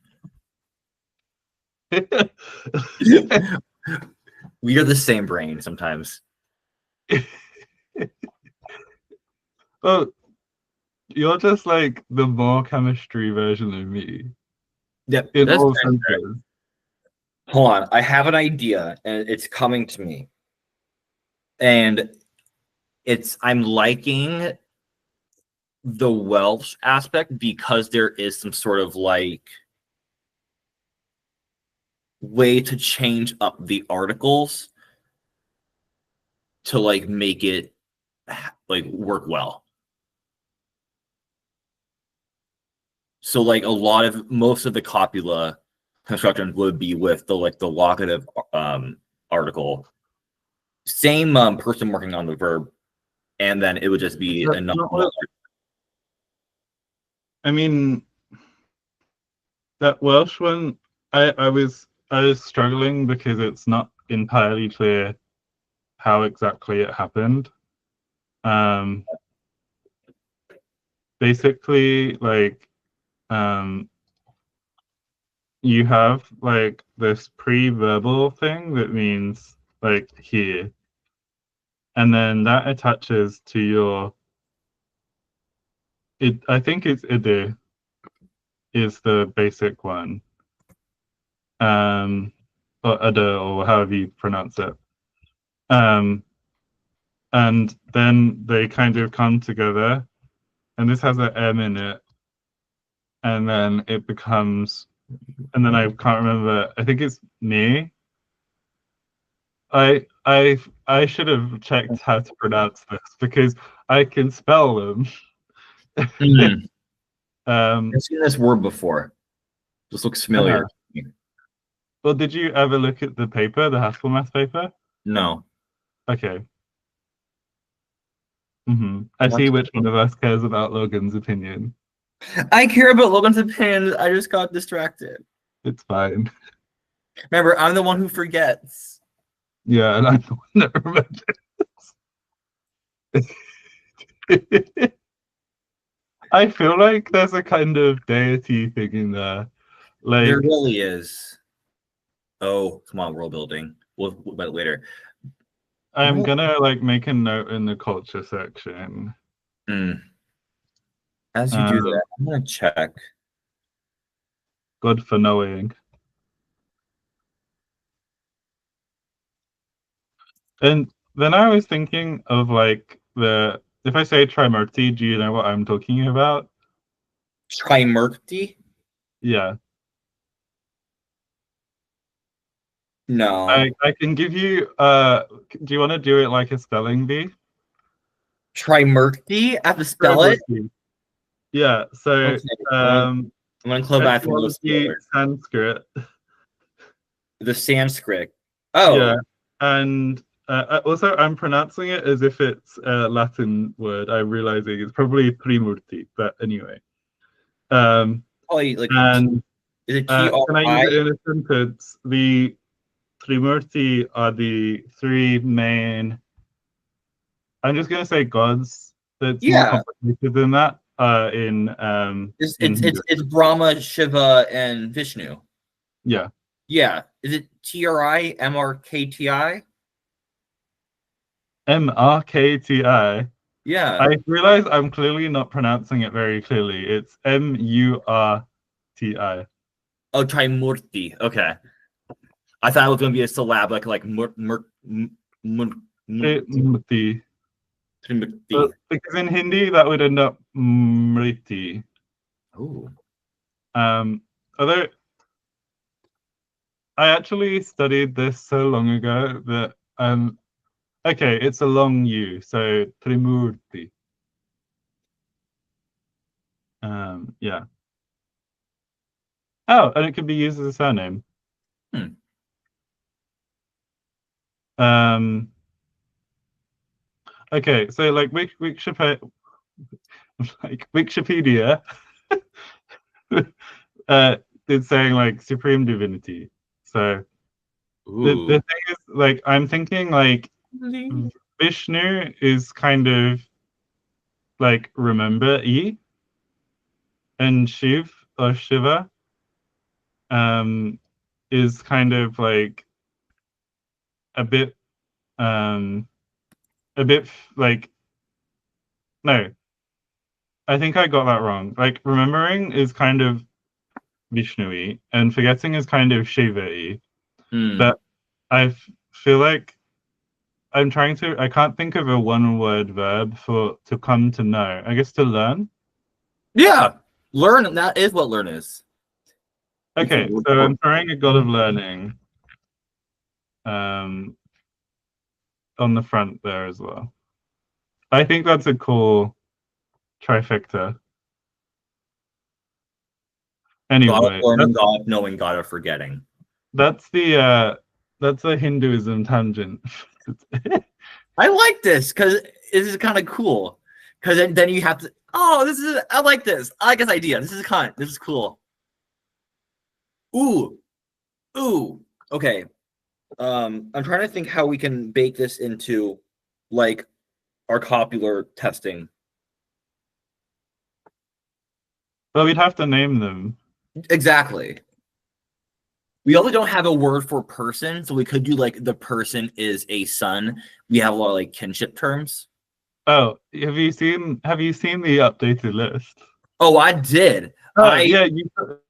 Speaker 2: We are the same brain sometimes.
Speaker 1: Well, you're just like the more chemistry version of me
Speaker 2: Yep,
Speaker 1: in
Speaker 2: that's
Speaker 1: all
Speaker 2: fair.
Speaker 1: senses.
Speaker 2: Hold on. I have an idea and it's coming to me. And I'm liking the Welsh aspect because there is some sort of like way to change up the articles to like make it like work well. So like a lot of most of the copula construction would be with the like the locative article. Same person working on the verb, and then it would just be
Speaker 1: That's
Speaker 2: enough.
Speaker 1: not what I mean. That Welsh one, I was struggling because it's not entirely clear how exactly it happened. Um, basically, like, um, you have like this pre-verbal thing that means like here, and then that attaches to your. It I think it's ide is the basic one, um, or ada or however you pronounce it. Um, and then they kind of come together, and this has an M in it, and then it becomes, and then I can't remember. I think it's me, I should have checked how to pronounce this because I can spell them.
Speaker 2: Hmm.
Speaker 1: Um,
Speaker 2: I've seen this word before. This looks
Speaker 1: uh,
Speaker 2: familiar.
Speaker 1: well, did you ever look at the paper, the Haskell paper?
Speaker 2: No.
Speaker 1: Okay. I see which one of us cares about Logan's opinion.
Speaker 2: I care about Logan's opinion. I just got distracted.
Speaker 1: It's fine.
Speaker 2: Remember, I'm the one who forgets.
Speaker 1: Yeah, and I'm the one that remembers. I feel like there's a kind of deity thing in there.
Speaker 2: There
Speaker 1: Like,
Speaker 2: really is. Oh, come on, world building. We'll about it later.
Speaker 1: I'm
Speaker 2: Well,
Speaker 1: gonna like make a note in the culture section.
Speaker 2: as you do
Speaker 1: Um,
Speaker 2: that, I'm gonna check.
Speaker 1: good for knowing. And then I was thinking of like the if I say Trimurti, do you know what I'm talking about?
Speaker 2: Trimurti?
Speaker 1: Yeah.
Speaker 2: No.
Speaker 1: I can give you do you want to do it like a spelling bee?
Speaker 2: Trimurti? I have to spell it?
Speaker 1: Trimurti. Yeah, so
Speaker 2: Okay.
Speaker 1: um
Speaker 2: I'm gonna club back from those
Speaker 1: etymology
Speaker 2: spoilers.
Speaker 1: Sanskrit.
Speaker 2: The Sanskrit.
Speaker 1: Yeah.
Speaker 2: Oh,
Speaker 1: And also I'm pronouncing it as if it's a Latin word. I'm realizing it's probably Trimurti, but anyway. Um
Speaker 2: probably like
Speaker 1: and
Speaker 2: is it T R
Speaker 1: can I use
Speaker 2: I?
Speaker 1: it in a sentence? The Trimurti are the three main, I'm just going to say gods. It's more
Speaker 2: Yeah.
Speaker 1: complicated than that
Speaker 2: It's
Speaker 1: in
Speaker 2: it's it's
Speaker 1: Hindu.
Speaker 2: it's Brahma, Shiva, and Vishnu.
Speaker 1: Yeah.
Speaker 2: Yeah. Is it TRI MRKTI?
Speaker 1: Mrkti.
Speaker 2: Yeah.
Speaker 1: I realize I'm clearly not pronouncing it very clearly. It's Murti.
Speaker 2: Oh, Trimurti. Okay. I thought it was gonna be a syllable like mur,
Speaker 1: Murti.
Speaker 2: Trimurti.
Speaker 1: Because in Hindi that would end up Mriti.
Speaker 2: Oh.
Speaker 1: Um, although I actually studied this so long ago that okay, it's a long U, so Trimurti. Yeah. Oh, and it can be used as a surname.
Speaker 2: Hmm.
Speaker 1: Um, okay, so like Wikipedia, like Wikipedia, uh, it's saying like supreme divinity. So the
Speaker 2: Ooh.
Speaker 1: thing is, like, I'm thinking like Vishnu is kind of like remember E, and Shiva um is kind of like a bit um a bit like no, I think I got that wrong. Like remembering is kind of Vishnu-y and forgetting is kind of Shiva-y.
Speaker 2: Hmm.
Speaker 1: But feel like I can't think of a one word verb for to come to know. I guess to learn.
Speaker 2: Yeah. Learn. That is what learn is. It's a
Speaker 1: Okay,
Speaker 2: word
Speaker 1: so
Speaker 2: for
Speaker 1: I'm throwing a god of learning um on the front there as well. I think that's a cool trifecta.
Speaker 2: God of
Speaker 1: Anyway,
Speaker 2: learning, God of knowing, God of forgetting.
Speaker 1: that's the that's a Hinduism tangent.
Speaker 2: I like this because this is kind of cool. Because then you have to. Oh, this is. I like this. I like this idea. This is kind. This is cool. Ooh, ooh. Okay. I'm trying to think how we can bake this into, like, our copular testing.
Speaker 1: But we'd have to name them.
Speaker 2: Exactly. We also don't have a word for person, so we could do like the person is a son. We have a lot of like kinship terms.
Speaker 1: Oh, have you seen the updated list?
Speaker 2: Oh, I did.
Speaker 1: Oh
Speaker 2: I
Speaker 1: yeah,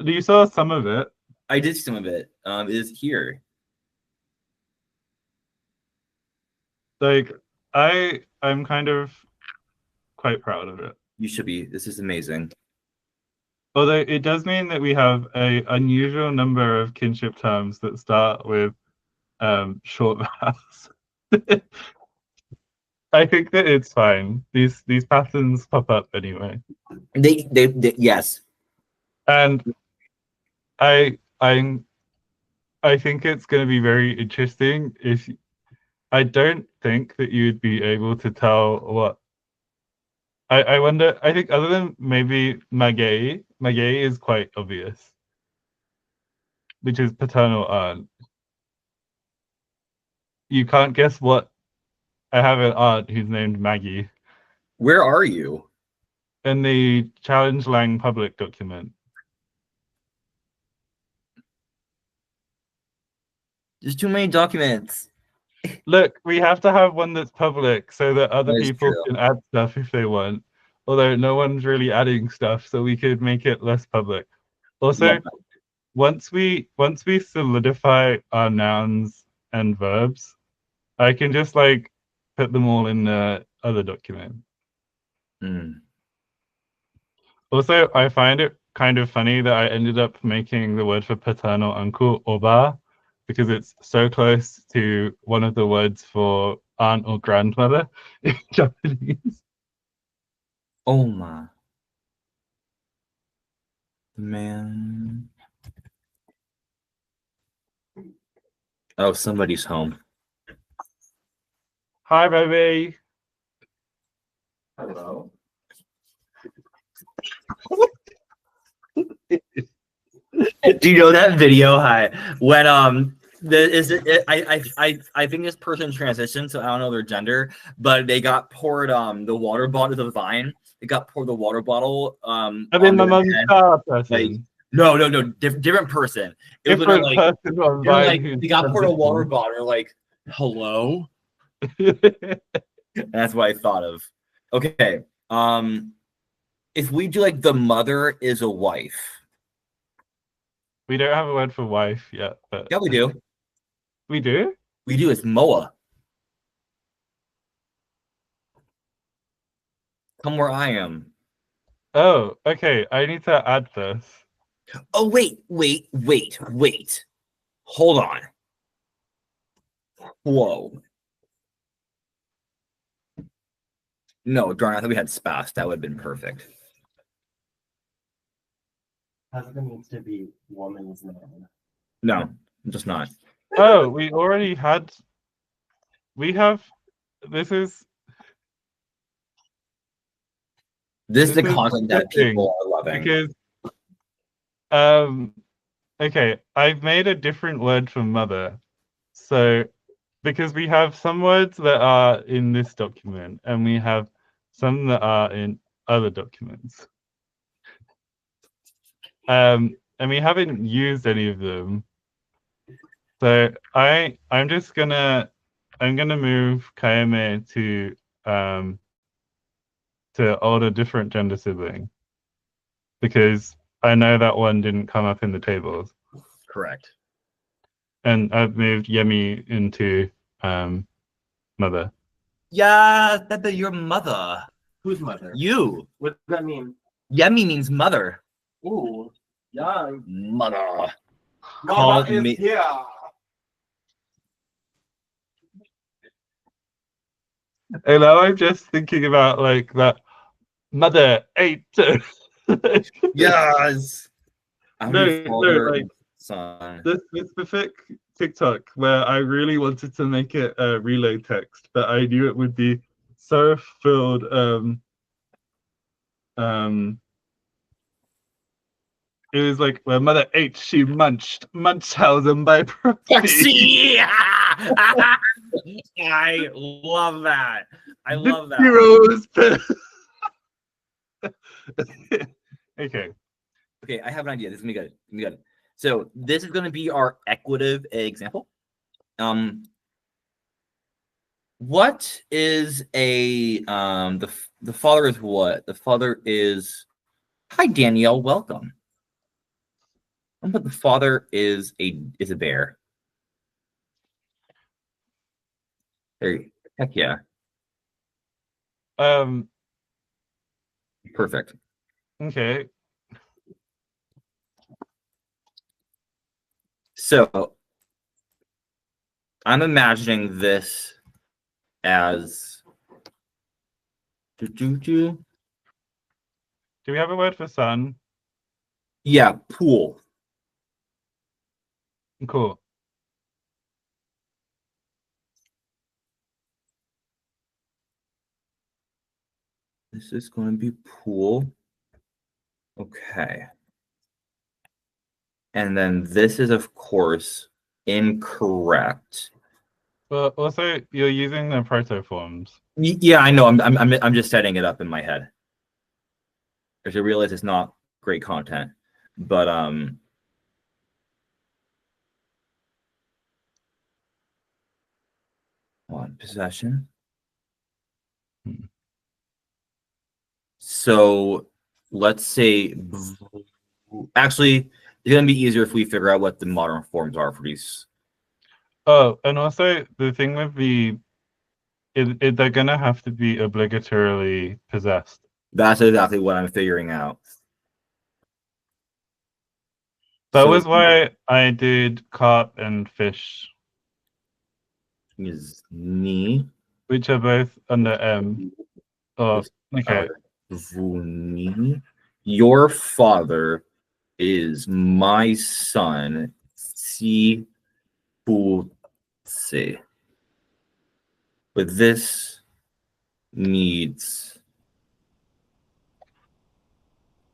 Speaker 1: you saw some of it.
Speaker 2: I did some of it. It is here.
Speaker 1: Like I'm kind of quite proud of it.
Speaker 2: You should be. This is amazing.
Speaker 1: Although it does mean that we have a unusual number of kinship terms that start with short vowels. I think that it's fine. These patterns pop up anyway.
Speaker 2: They yes.
Speaker 1: And I I'm I think it's going to be very interesting if I don't think that you'd be able to tell what I wonder. I think other than maybe Magay is quite obvious, which is paternal aunt. You can't guess what. I have an aunt who's named Maggie
Speaker 2: Where are you?
Speaker 1: in the Challenge Lang public document.
Speaker 2: There's too many documents.
Speaker 1: Look, we have to have one that's public so that other
Speaker 2: That is
Speaker 1: people
Speaker 2: true.
Speaker 1: can add stuff if they want. Although no one's really adding stuff, so we could make it less public.
Speaker 2: Love
Speaker 1: Also,
Speaker 2: that.
Speaker 1: once we solidify our nouns and verbs, I can just like put them all in the other document.
Speaker 2: Mm.
Speaker 1: Also, I find it kind of funny that I ended up making the word for paternal uncle oba because it's so close to one of the words for aunt or grandmother in Japanese.
Speaker 2: Oh my man. Oh, somebody's home.
Speaker 1: Hi, baby.
Speaker 2: Hello. Do you know that video? Hi. When I think this person transitioned, so I don't know their gender, but they got poured the water bottle, the vine. They got poured the water bottle
Speaker 1: I mean,
Speaker 2: on
Speaker 1: my
Speaker 2: their
Speaker 1: mom's
Speaker 2: head.
Speaker 1: car
Speaker 2: Like
Speaker 1: person.
Speaker 2: no, different person. It was literally
Speaker 1: Different
Speaker 2: like
Speaker 1: person
Speaker 2: it was
Speaker 1: online
Speaker 2: like
Speaker 1: who's
Speaker 2: they got poured a water
Speaker 1: transitioning.
Speaker 2: bottle. Like hello. That's what I thought of. Okay. If we do like the mother is a wife.
Speaker 1: We don't have a word for wife yet, but
Speaker 2: Yeah, we do.
Speaker 1: we do.
Speaker 2: We do. It's Moa. Come where I am.
Speaker 1: Oh, okay. I need to add this.
Speaker 2: Oh, wait. Hold on. Whoa. No, darn, I thought we had spas. That would have been perfect.
Speaker 3: Husband needs to be woman's name.
Speaker 2: No, just not.
Speaker 1: Oh, we already had. We have. This is
Speaker 2: This is
Speaker 1: this
Speaker 2: the
Speaker 1: is
Speaker 2: content that
Speaker 1: interesting
Speaker 2: people are loving.
Speaker 1: because um okay, I've made a different word for mother. So because we have some words that are in this document and we have some that are in other documents. And we haven't used any of them. So I'm gonna move Kayame to older different gender sibling because I know that one didn't come up in the tables.
Speaker 2: Correct.
Speaker 1: And I've moved Yemi into mother.
Speaker 2: Yeah, that's your mother.
Speaker 3: Whose mother?
Speaker 2: You.
Speaker 3: What does that mean?
Speaker 2: Yemi means mother.
Speaker 3: Ooh, yeah.
Speaker 2: Mother.
Speaker 3: Mama
Speaker 2: Call
Speaker 3: is
Speaker 2: me.
Speaker 3: here.
Speaker 1: And now I'm just thinking about like that mother ate.
Speaker 2: Yes. I'm gonna
Speaker 1: No,
Speaker 2: follow
Speaker 1: no,
Speaker 2: her
Speaker 1: like
Speaker 2: son.
Speaker 1: this specific TikTok where I really wanted to make it a relay text, but I knew it would be so filled um it was like where mother ate, she munched Munchausen by proxy.
Speaker 2: Foxy! I love that. I
Speaker 1: The
Speaker 2: love that.
Speaker 1: heroes. Okay.
Speaker 2: Okay, I have an idea. This is gonna be good. It's gonna be good. So this is gonna be our equative example. What is a the father is what? The father is hi Danielle, welcome. But the father is a bear. There, heck yeah,
Speaker 1: Um
Speaker 2: perfect.
Speaker 1: okay.
Speaker 2: So I'm imagining this as
Speaker 1: Do we have a word for sun?
Speaker 2: yeah, pool.
Speaker 1: Cool.
Speaker 2: This is going to be pool. Okay. And then this is, of course, incorrect.
Speaker 1: Well, also you're using the protoforms.
Speaker 2: Yeah, I know. I'm just setting it up in my head. Because I realize it's not great content. But on possession.
Speaker 1: Hmm.
Speaker 2: So let's say actually it's gonna be easier if we figure out what the modern forms are for these.
Speaker 1: Oh, and also the thing with they're gonna have to be obligatorily possessed.
Speaker 2: That's exactly what I'm figuring out.
Speaker 1: That
Speaker 2: So
Speaker 1: was why I did carp and fish,
Speaker 2: is ni
Speaker 1: which are both under M. Oh, okay.
Speaker 2: Vuni. Your father is my son. Si putse. But this needs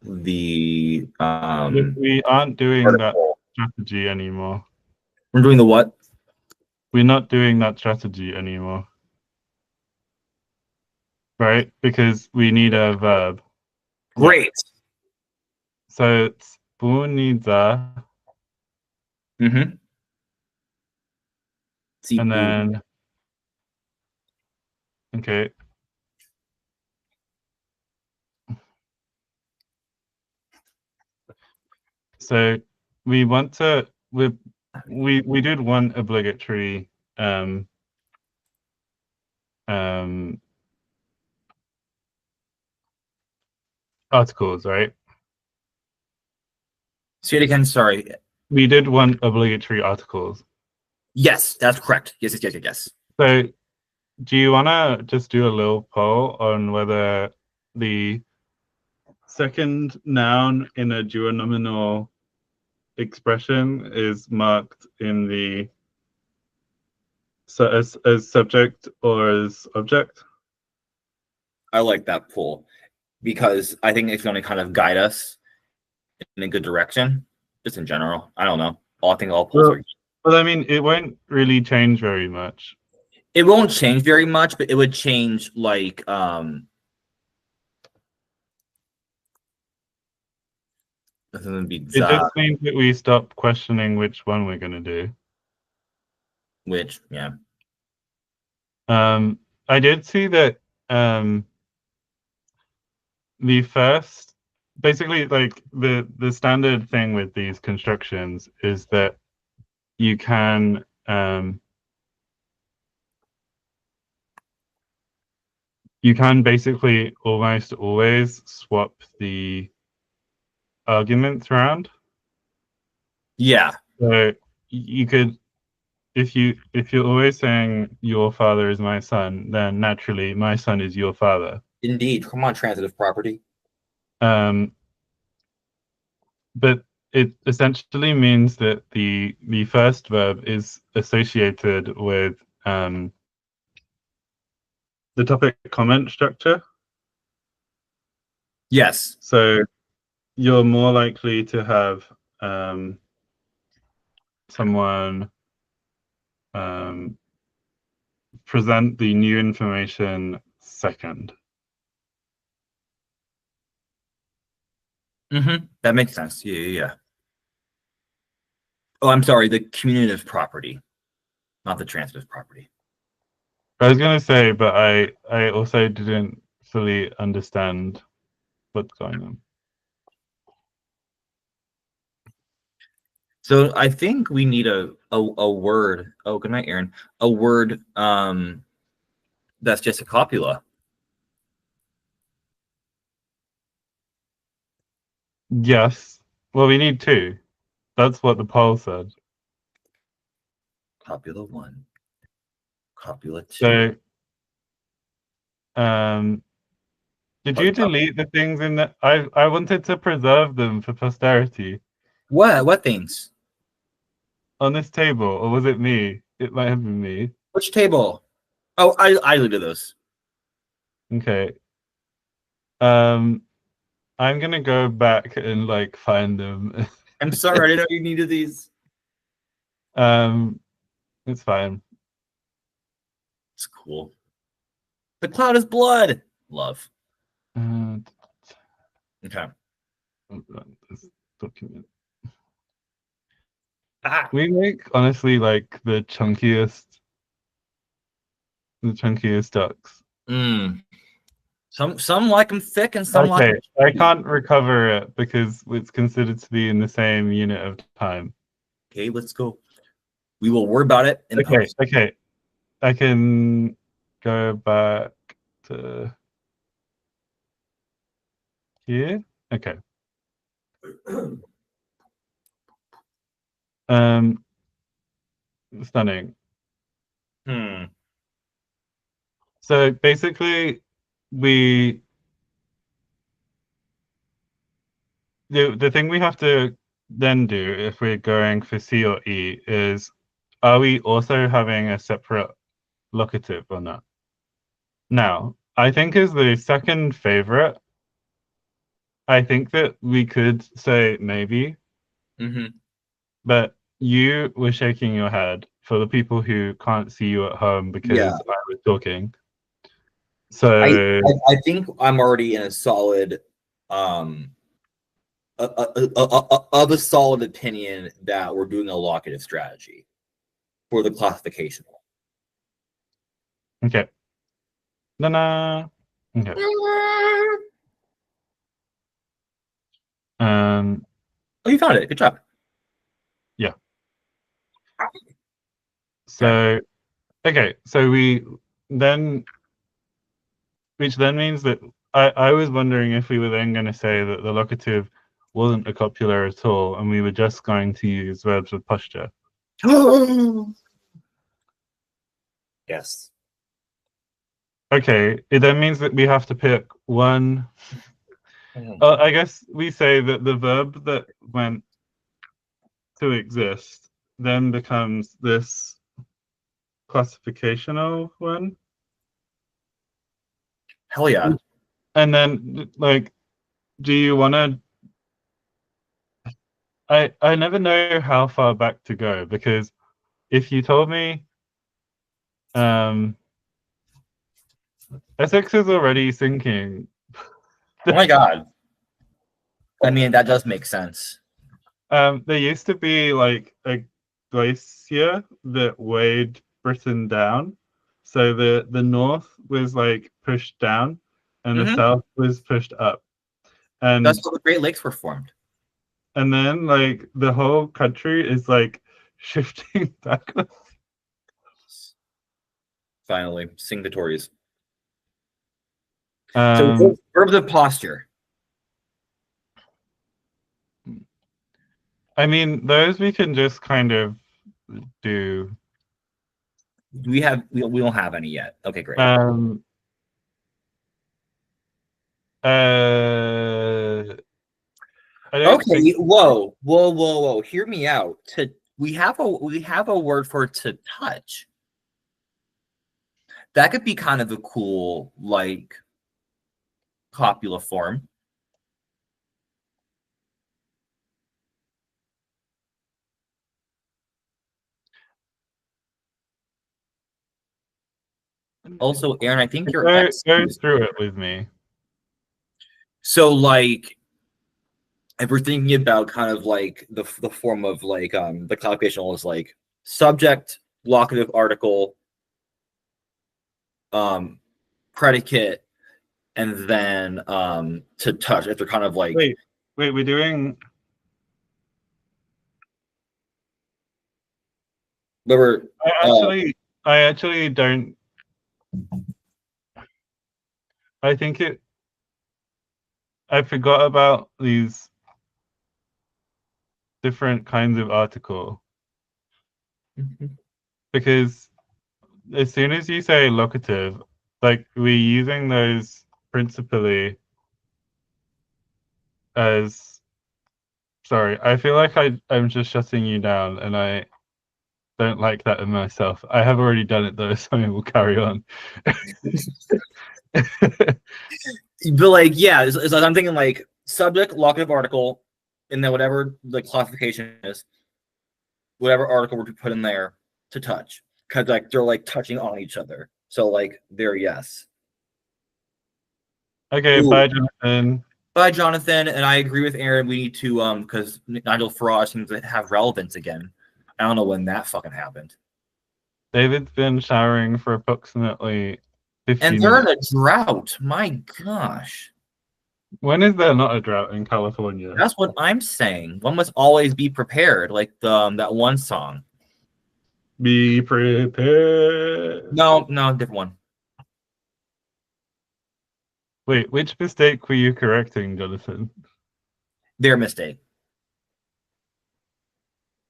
Speaker 2: the
Speaker 1: We aren't doing that
Speaker 2: article.
Speaker 1: strategy anymore.
Speaker 2: We're doing the what?
Speaker 1: We're not doing that strategy anymore, right? Because we need a verb. Yeah.
Speaker 2: Great.
Speaker 1: So it's buniza,
Speaker 2: Mm-hmm.
Speaker 1: and
Speaker 2: Sipu.
Speaker 1: then okay. So we want to we did one obligatory um articles, right?
Speaker 2: Say it again. Sorry.
Speaker 1: We did one obligatory articles.
Speaker 2: Yes, that's correct. Yes.
Speaker 1: So do you want to just do a little poll on whether the second noun in a duonominal expression is marked in the as subject or as object?
Speaker 2: I like that poll because I think it's going to kind of guide us in a good direction, just in general. I don't know. I think all polls
Speaker 1: Well,
Speaker 2: are.
Speaker 1: well, I mean, it won't really change very much.
Speaker 2: It won't change very much, but it would change like this would be
Speaker 1: It
Speaker 2: za,
Speaker 1: just means that we stop questioning which one we're going to do.
Speaker 2: which yeah.
Speaker 1: I did see that the first, basically, like the standard thing with these constructions is that you can basically almost always swap the arguments around.
Speaker 2: Yeah,
Speaker 1: So you could, if you're always saying your father is my son, then naturally my son is your father.
Speaker 2: indeed. Come on, transitive property.
Speaker 1: Um, but it essentially means that the first verb is associated with the topic comment structure.
Speaker 2: Yes.
Speaker 1: So you're more likely to have someone um, present the new information second.
Speaker 2: Mm-hmm. That makes sense. Yeah. Oh, I'm sorry. The commutative property, not the transitive property.
Speaker 1: I was going to say, but I also didn't fully understand what's going on.
Speaker 2: So I think we need a word. Oh, good night, Aaron. A word that's just a copula.
Speaker 1: Yes. Well, we need two. That's what the poll said.
Speaker 2: Copula one. Copula 2.
Speaker 1: So, did you delete the things in the? I wanted to preserve them for posterity
Speaker 2: What things?
Speaker 1: on this table, or was it me? It might have been me.
Speaker 2: Which table? Oh, I deleted those.
Speaker 1: Okay. I'm gonna go back and like find them.
Speaker 2: I'm sorry, I didn't know you needed these.
Speaker 1: It's fine.
Speaker 2: It's cool. The cloud is blood. Love. Okay.
Speaker 1: This document.
Speaker 2: Ah.
Speaker 1: We make honestly like the chunkiest ducks.
Speaker 2: Some like them thick and some like
Speaker 1: Okay,
Speaker 2: them.
Speaker 1: I can't recover it because it's considered to be in the same unit of time.
Speaker 2: Okay, let's go. We will worry about it in post.
Speaker 1: Okay. I can go back to here. Okay. Stunning. So basically, the thing we have to then do if we're going for C or E is, are we also having a separate locative or not? Now, I think as the second favorite, I think that we could say maybe, but you were shaking your head for the people who can't see you at home because I was talking. So
Speaker 2: I think I'm already in a solid of a solid opinion that we're doing a locative strategy for the classification.
Speaker 1: okay. Okay.
Speaker 2: Oh, you found it. Good job.
Speaker 1: Yeah. So okay, so we then, which then means that I was wondering if we were then going to say that the locative wasn't a copula at all, and we were just going to use verbs with posture.
Speaker 2: Yes.
Speaker 1: Okay, it then means that we have to pick one. I guess we say that the verb that went to exist then becomes this classificational one.
Speaker 2: Hell yeah.
Speaker 1: And then, like, do you want to? I never know how far back to go, because if you told me Essex is already sinking.
Speaker 2: Oh my god. I mean, that does make sense.
Speaker 1: There used to be like a glacier that weighed Britain down. So the north was like pushed down and the south was pushed up. And
Speaker 2: that's how the Great Lakes were formed.
Speaker 1: And then like the whole country is like shifting backwards.
Speaker 2: Finally, sing the Tories. So verbs of posture.
Speaker 1: I mean, those we can just kind of do.
Speaker 2: We don't have any yet. Okay, great. Okay, whoa. Hear me out. We have a word for to touch. That could be kind of a cool like copula form. Also, Aaron, I think you're
Speaker 1: go through it with me.
Speaker 2: So like if we're thinking about kind of like the form of like the classification is like subject, locative article, predicate, and then to touch, if they're kind of like
Speaker 1: wait, we're doing I actually don't. I think I forgot about these different kinds of article because as soon as you say locative, like we're using those principally as. Sorry, I feel like I'm just shutting you down, and I don't like that in myself. I have already done it though, so I will carry on.
Speaker 2: But like, yeah, I'm thinking like subject, locative article, and then whatever the classification is, whatever article we're to put in there to touch, because like they're like touching on each other. So like, they're yes.
Speaker 1: Okay,
Speaker 2: Ooh,
Speaker 1: bye, Jonathan.
Speaker 2: bye, Jonathan. And I agree with Aaron. We need to because Nigel Farage seems to have relevance again. I don't know when that fucking happened.
Speaker 1: David's been showering for approximately
Speaker 2: And
Speaker 1: 50
Speaker 2: they're in a
Speaker 1: minutes.
Speaker 2: drought. My gosh.
Speaker 1: When is there not a drought in California?
Speaker 2: That's what I'm saying. One must always be prepared, like the that one song.
Speaker 1: Be prepared.
Speaker 2: No, different one.
Speaker 1: Wait, which mistake were you correcting, Jonathan?
Speaker 2: Their mistake.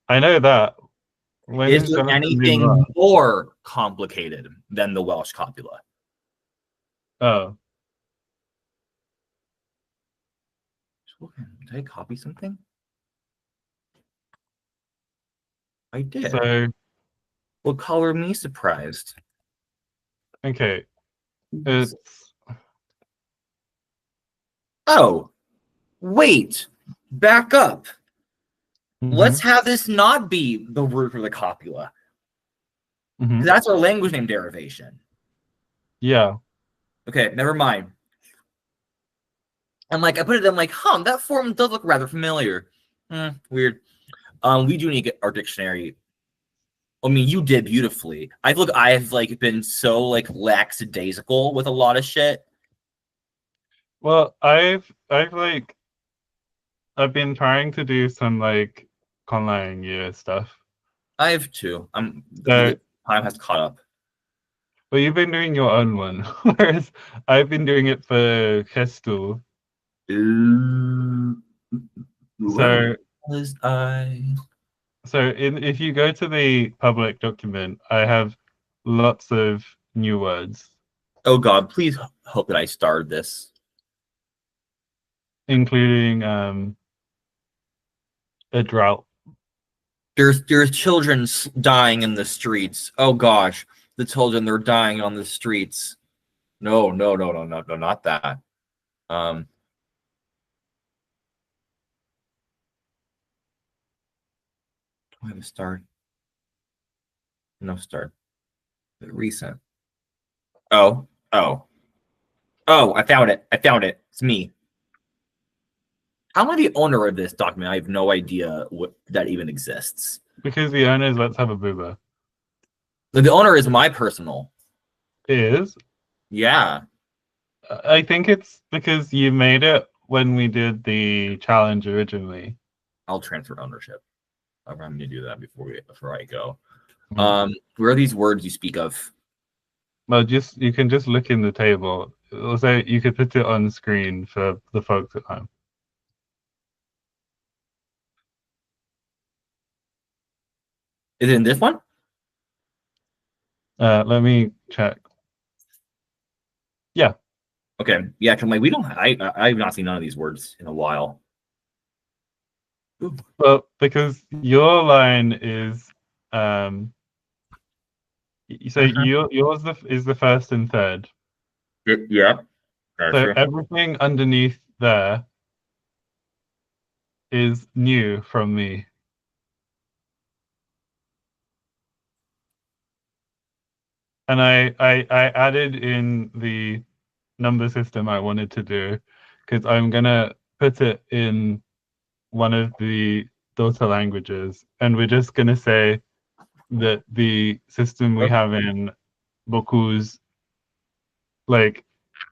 Speaker 1: I know that. When
Speaker 2: Is
Speaker 1: has
Speaker 2: there
Speaker 1: Jonathan been
Speaker 2: anything
Speaker 1: wrong?
Speaker 2: more complicated than the Welsh copula?
Speaker 1: Oh,
Speaker 2: Did I copy something? I did.
Speaker 1: so,
Speaker 2: What color me surprised?
Speaker 1: okay. It's,
Speaker 2: Oh, wait. Back up. Let's
Speaker 1: mhm,
Speaker 2: have this not be the root for the copula.
Speaker 1: mhm.
Speaker 2: That's our language name derivation.
Speaker 1: Yeah.
Speaker 2: Okay, never mind. I'm like, I put it in like, that form does look rather familiar. Weird. We do need to get our dictionary. I mean, you did beautifully. I've like been so like lackadaisical with a lot of shit.
Speaker 1: Well, I've been trying to do some like online year stuff.
Speaker 2: I have two.
Speaker 1: So,
Speaker 2: Time has caught up.
Speaker 1: but you've been doing your own one, whereas I've been doing it for Kestel.
Speaker 2: Where
Speaker 1: So,
Speaker 2: was I?
Speaker 1: if you go to the public document, I have lots of new words,
Speaker 2: Oh God, please hope that I starred this.
Speaker 1: including a drought.
Speaker 2: There's children dying in the streets. Oh gosh, the children, they're dying on the streets. No, not that. Um, do I have a start? No start. Recent. Oh, oh, oh! I found it. It's me. How am I the owner of this document? I have no idea what that even exists.
Speaker 1: Because the owners Let's Have a Booba
Speaker 2: The owner is my personal.
Speaker 1: is.
Speaker 2: Yeah,
Speaker 1: I think it's because you made it when we did the challenge originally.
Speaker 2: I'll transfer ownership. I'm going to do that before I go.
Speaker 1: Mhm.
Speaker 2: Where are these words you speak of?
Speaker 1: Well, you can just look in the table. Also, you could put it on screen for the folks at home.
Speaker 2: Is it in this one?
Speaker 1: Let me check. Yeah.
Speaker 2: Okay. Yeah, like we don't. I've not seen none of these words in a while. Ooh.
Speaker 1: Well, because your line is um so yours is the first and third.
Speaker 2: Yeah.
Speaker 1: So
Speaker 2: Gotcha.
Speaker 1: everything underneath there is new from me. And I added in the number system I wanted to do because I'm gonna put it in one of the daughter languages, and we're just gonna say that the system we have in Boku's, like,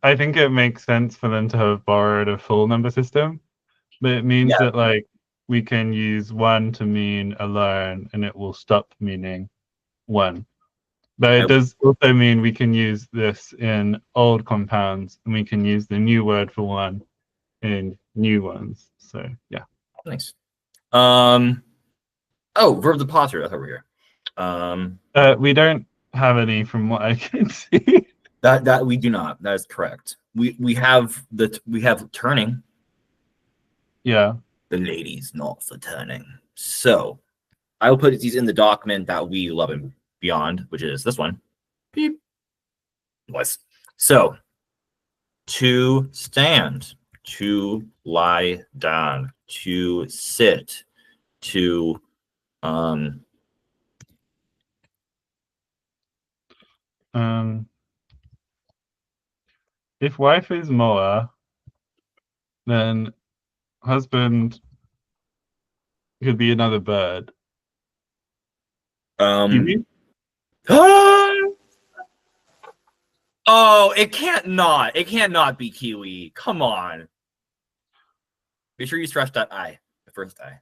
Speaker 1: I think it makes sense for them to have borrowed a full number system, but it means
Speaker 2: Yeah.
Speaker 1: that like we can use one to mean alone, and it will stop meaning one. But it does also mean we can use this in old compounds, and we can use the new word for one in new ones. So yeah.
Speaker 2: Nice. Oh, verb depositor. That's over here.
Speaker 1: We don't. have any from what I can see.
Speaker 2: That we do not. That is correct. We have turning.
Speaker 1: Yeah.
Speaker 2: The ladies not for turning. So I will put these in the document that we love and beyond, which is this one. Beep. Was so to stand, to lie down, to sit, to
Speaker 1: If wife is moa, then husband could be another bird. Kiwi?
Speaker 2: Oh, it can't not. It can't not be kiwi. Come on. Be sure you stretch that I, the first I.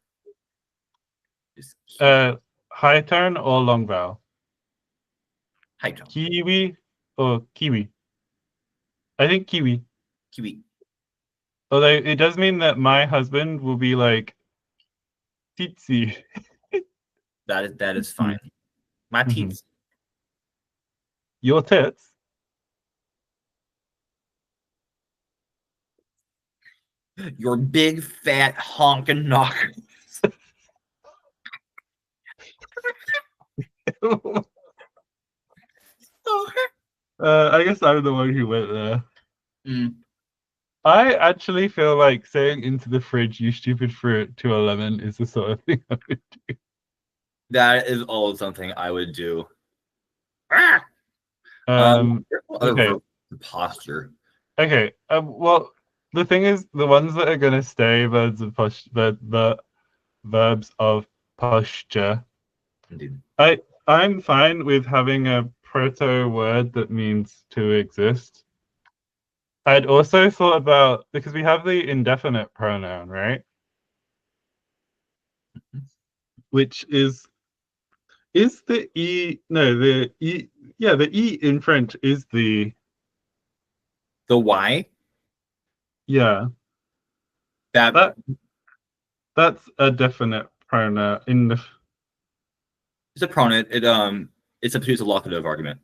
Speaker 1: High tone or long vowel?
Speaker 2: High tone.
Speaker 1: Kiwi or kiwi? I think kiwi.
Speaker 2: Kiwi.
Speaker 1: Although it does mean that my husband will be like tsitsi.
Speaker 2: That is fine. My teeth.
Speaker 1: Your tits?
Speaker 2: Your big fat honking knocker.
Speaker 1: I guess I'm the one who went there. I actually feel like saying into the fridge, you stupid fruit, to a lemon is the sort of thing I would do.
Speaker 2: That is all something I would do.
Speaker 1: Okay.
Speaker 2: Posture.
Speaker 1: Okay. Well, the thing is, the ones that are gonna stay verbs of verbs of posture.
Speaker 2: Indeed.
Speaker 1: I'm fine with having a proto word that means to exist. I'd also thought about, because we have the indefinite pronoun, right? Which is the E, no, the E, yeah, the E in French is the
Speaker 2: Y?
Speaker 1: Yeah. That's a definite pronoun in the.
Speaker 2: It's a pronoun. It substitutes a locative argument,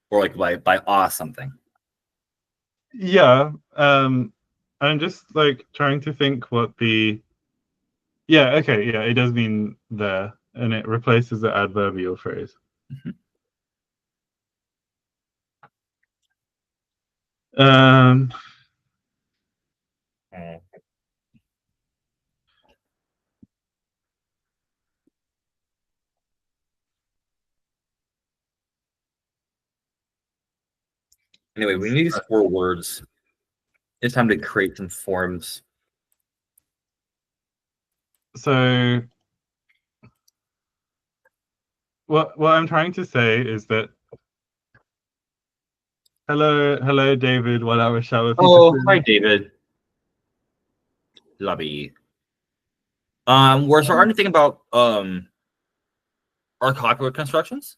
Speaker 2: or like by something.
Speaker 1: Yeah. I'm just like trying to think what the. Yeah. Okay. Yeah. It does mean there, and it replaces the adverbial phrase. Um.
Speaker 2: Anyway, we need these 4 words. It's time to create some forms.
Speaker 1: So what I'm trying to say is that hello David, 1 hour shower.
Speaker 2: Oh, hi David. Lobby. We're starting to think about our copyright constructions.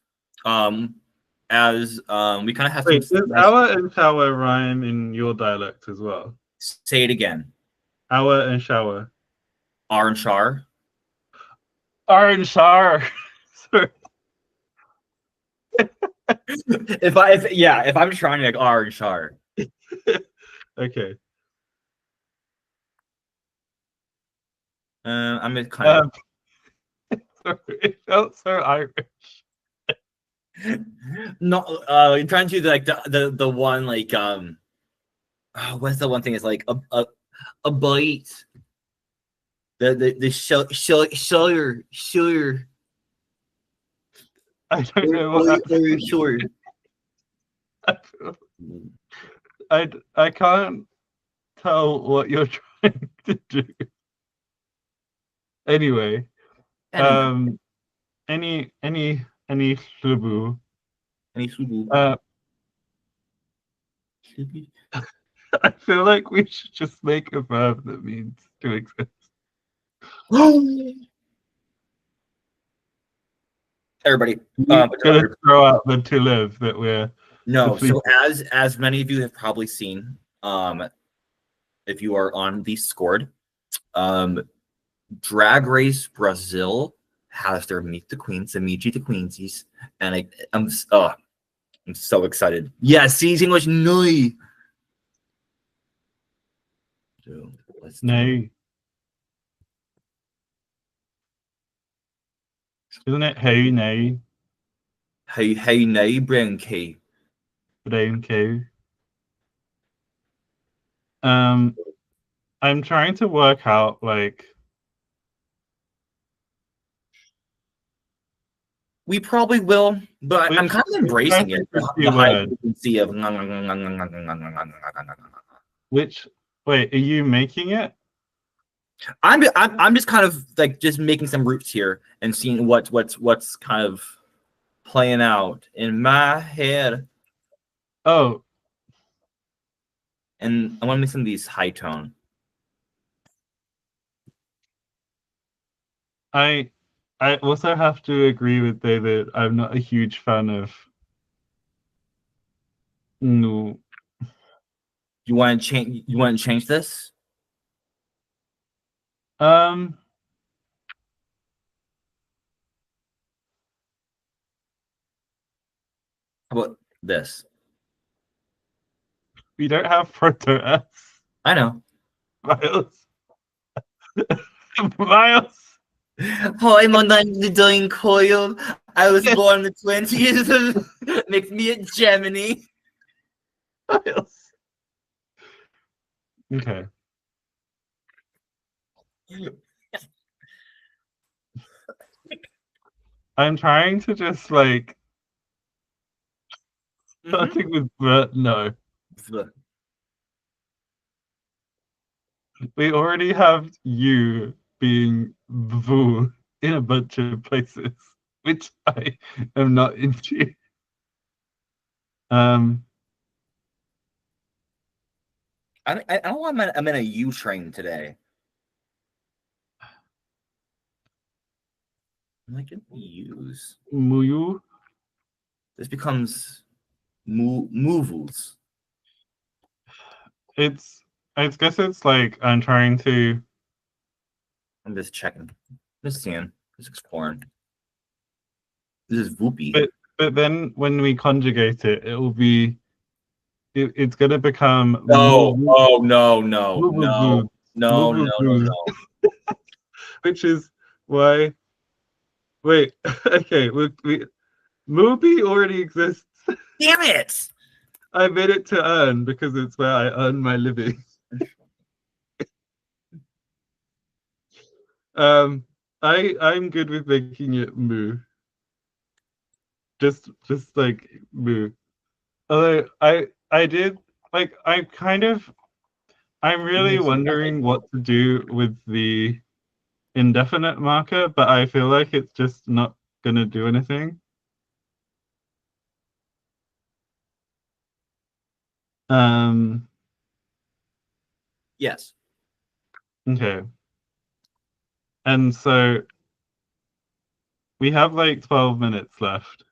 Speaker 2: As we kind of have
Speaker 1: Wait,
Speaker 2: some.
Speaker 1: does hour and shower rhyme in your dialect as well?
Speaker 2: Say it again.
Speaker 1: Hour and shower.
Speaker 2: R and char.
Speaker 1: R and char. Sorry.
Speaker 2: if I'm trying like R and char.
Speaker 1: Okay.
Speaker 2: I'm kind
Speaker 1: of. Sorry, it felt so Irish.
Speaker 2: No, you're trying to do like the one like what's the one thing? It's like a bite. The shoulder.
Speaker 1: I don't know what.
Speaker 2: Sure.
Speaker 1: I can't tell what you're trying to do. Anyway, any slubu.
Speaker 2: Any slubu.
Speaker 1: I feel like we should just make a verb that means to exist.
Speaker 2: Everybody,
Speaker 1: gonna throw out the to live that we're
Speaker 2: no. So as many of you have probably seen, if you are on the Discord, Drag Race Brazil Alistair, meet the queens, and meet you the queensies. And I'm so excited. Yeah, see English no. So let's do it.
Speaker 1: No. Isn't it who now?
Speaker 2: Hey, nay, brown key.
Speaker 1: Brown cow. I'm trying to work out like
Speaker 2: We probably will, but I'm
Speaker 1: which
Speaker 2: kind of embracing it.
Speaker 1: frequency
Speaker 2: The high
Speaker 1: word.
Speaker 2: frequency of.
Speaker 1: Which wait, are you making it?
Speaker 2: I'm just kind of like just making some roots here and seeing what's kind of playing out in my head.
Speaker 1: Oh,
Speaker 2: And I want to make some of these high tone.
Speaker 1: I also have to agree with David. I'm not a huge fan of no.
Speaker 2: You want to change? You want to change this?
Speaker 1: Um,
Speaker 2: How about this?
Speaker 1: we don't have proto S.
Speaker 2: I know.
Speaker 1: Miles. Miles.
Speaker 2: Hi, my name's Nadine Coyle. I was born in the 20s. Makes me a Gemini.
Speaker 1: Miles. Okay. I'm trying to just like starting with no. We already have you being Vu in a bunch of places, which I am not into.
Speaker 2: I don't know. I'm in a U train today. I'm like use.
Speaker 1: Muyu.
Speaker 2: This becomes movals.
Speaker 1: It's I guess it's like I'm trying to.
Speaker 2: I'm just checking. Just seeing. Just exploring. This is Voopy.
Speaker 1: But then when we conjugate it, it will be. It's gonna become
Speaker 2: No.
Speaker 1: muvu,
Speaker 2: Oh no no
Speaker 1: muvu,
Speaker 2: no no no no
Speaker 1: muvu,
Speaker 2: no.
Speaker 1: which is why. Wait, okay, Mubi already exists.
Speaker 2: Damn it!
Speaker 1: I made it to earn because it's where I earn my living. I'm good with making it moo. Just like moo. Although I did like I'm really wondering what to do with the indefinite marker, but I feel like it's just not gonna do anything.
Speaker 2: Yes.
Speaker 1: Okay. And so we have like 12 minutes left.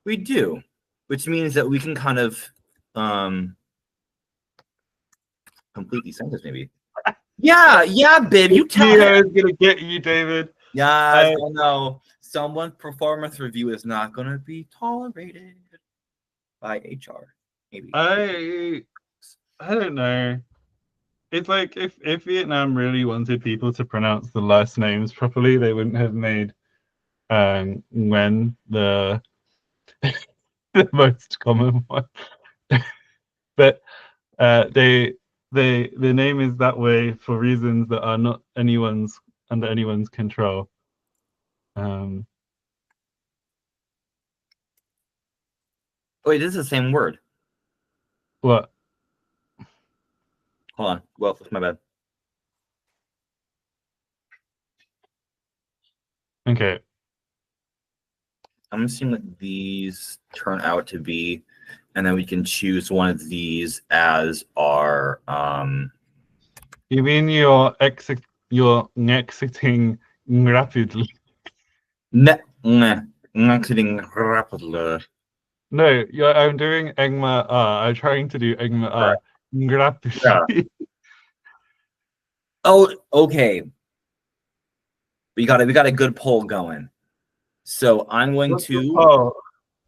Speaker 2: We do, which means that we can kind of complete these sentences maybe. Yeah, babe. You tell
Speaker 1: Neo
Speaker 2: him.
Speaker 1: is gonna get you, David.
Speaker 2: Yes, I know. Someone's performance review is not gonna be tolerated by HR. Maybe.
Speaker 1: I don't know. It's like if Vietnam really wanted people to pronounce the last names properly, they wouldn't have made Nguyen the most common one. But the name is that way for reasons that are not under anyone's control.
Speaker 2: Wait, this is the same word.
Speaker 1: What?
Speaker 2: Hold on. Well, that's my bad.
Speaker 1: Okay.
Speaker 2: I'm seeing what these turn out to be, and then we can choose one of these as our
Speaker 1: You mean you're exiting rapidly?
Speaker 2: exiting rapidly.
Speaker 1: No, I'm doing Engma R. I'm trying to do Engma R. Rapidly.
Speaker 2: Yeah. Oh, okay. We got a good poll going. So I'm going
Speaker 1: What's the
Speaker 2: to.
Speaker 1: poll?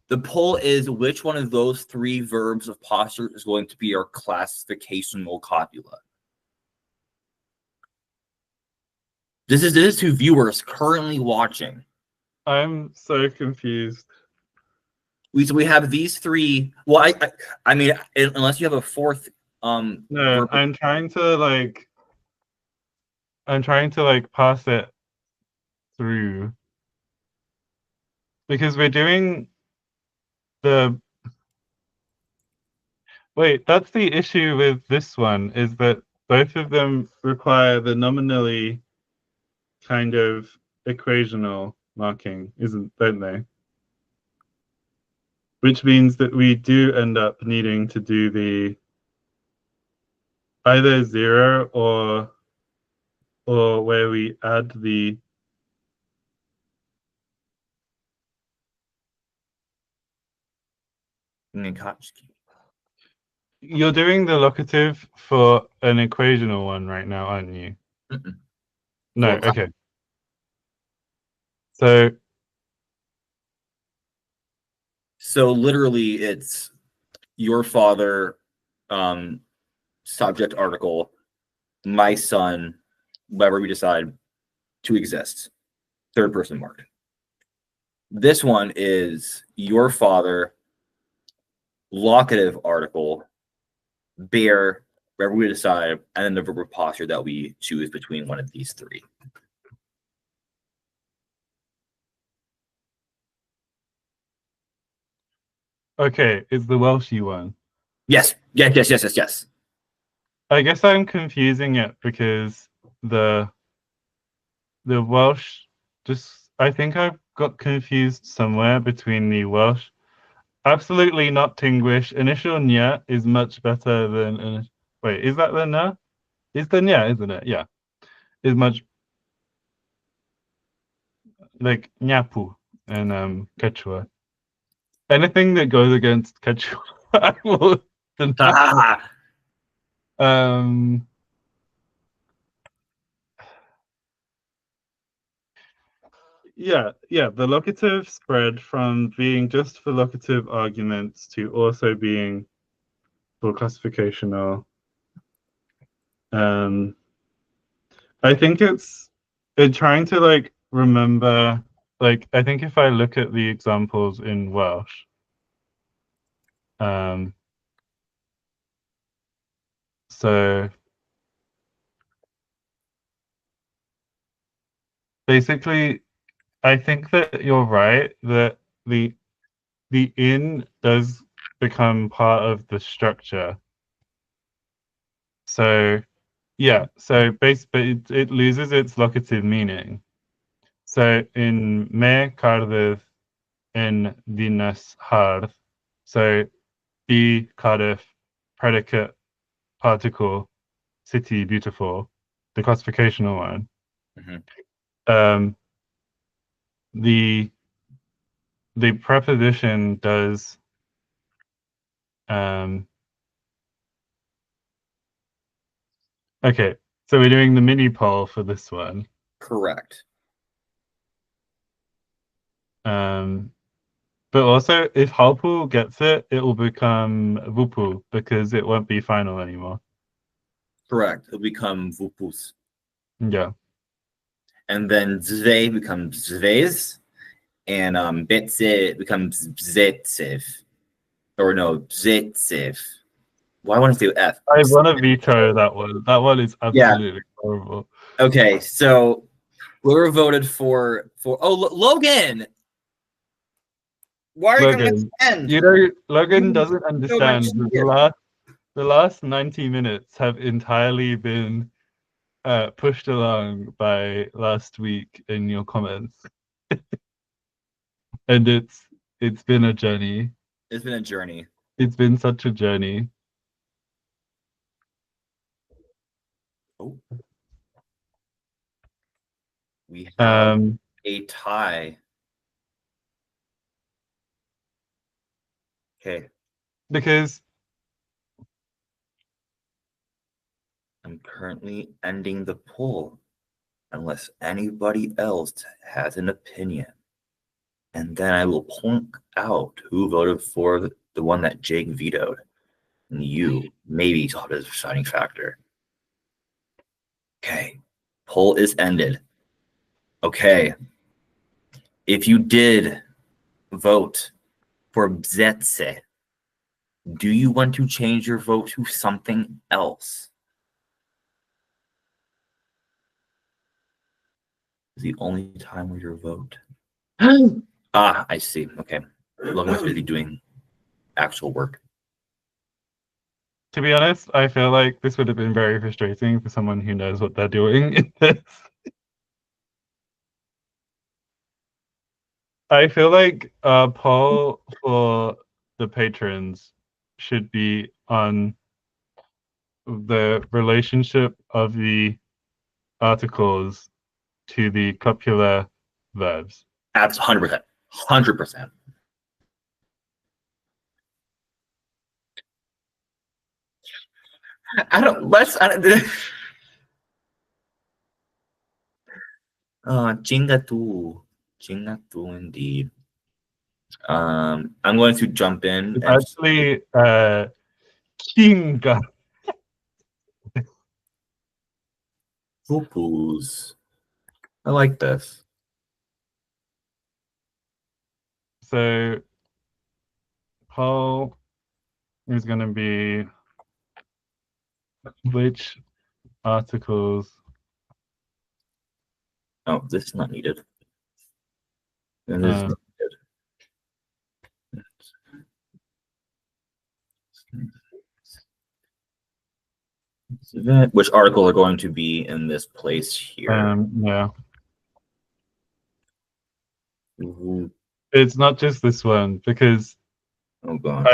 Speaker 2: The poll is which one of those three verbs of posture is going to be our classificational copula. This is to viewers currently watching.
Speaker 1: I'm so confused.
Speaker 2: We have these three. Well, I mean, unless you have a fourth
Speaker 1: No,
Speaker 2: verb.
Speaker 1: I'm trying to pass it through because we're doing the wait, that's the issue with this one is that both of them require the nominally kind of equational marking, don't they? Which means that we do end up needing to do the either 0 or where we add the you're doing the locative for an equational one right now, aren't you?
Speaker 2: Mm-mm.
Speaker 1: No, okay. So
Speaker 2: literally it's your father, subject article, my son, whatever we decide to exist. Third person marked. This one is your father, locative article, bear, wherever we decide, and then the verb of posture that we choose between one of these three.
Speaker 1: okay, it's the Welshy one.
Speaker 2: Yes.
Speaker 1: I guess I'm confusing it because the Welsh just I think I've got confused somewhere between the Welsh. Absolutely not Tinglish. Initial nya is much better than wait, is that the na? It's the nya, isn't it? Yeah. Is much like nyapu and Quechua. Anything that goes against Quechua, I will deny. Um Yeah, the locative spread from being just for locative arguments to also being for classificational. Um, I think it's trying to remember, I think if I look at the examples in Welsh, um, so basically, I think that you're right that the in does become part of the structure. So yeah, so but it loses its locative meaning. So in me Cardiff in Dinas Hardd, so be Cardiff predicate particle city beautiful, the classificational one. Um, the preposition does um, okay, so we're doing the mini poll for this one.
Speaker 2: Correct.
Speaker 1: But also, if Halpool gets it, it will become Vupu because it won't be final anymore.
Speaker 2: Correct. It'll become vupus.
Speaker 1: Yeah.
Speaker 2: And then zve becomes zvez, and bitze becomes bzetsev. Or no, bzetsev. Why want to do F?
Speaker 1: I want to veto that one. That one is
Speaker 2: Yeah.
Speaker 1: absolutely horrible.
Speaker 2: Okay, so Laura voted for Logan. Why are you going to
Speaker 1: Logan, Logan doesn't understand that the last 90 minutes have entirely been pushed along by last week in your comments. And it's been a journey.
Speaker 2: It's been a journey.
Speaker 1: It's been such a journey.
Speaker 2: Oh. We have a tie. Okay.
Speaker 1: Because
Speaker 2: I'm currently ending the poll unless anybody else has an opinion. And then I will point out who voted for the one that Jake vetoed. And you maybe thought it was a deciding factor. Okay. Poll is ended. Okay. If you did vote for Bzetse, do you want to change your vote to something else? Is the only time where your vote. I see. Okay. Logan was busy doing actual work.
Speaker 1: To be honest, I feel like this would have been very frustrating for someone who knows what they're doing in this. I feel like poll for the patrons should be on the relationship of the articles to the copula verbs.
Speaker 2: That's 100%. 100%. I don't. Let's. I don't, Chinga tu, indeed. I'm going to jump in
Speaker 1: It's
Speaker 2: and
Speaker 1: actually Kinga.
Speaker 2: poo-poos. I like this.
Speaker 1: So poll is going to be which articles.
Speaker 2: Oh, this is not needed. This is not needed. Which article are going to be in this place here?
Speaker 1: Yeah.
Speaker 2: Ooh.
Speaker 1: It's not just this one because
Speaker 2: Oh gosh.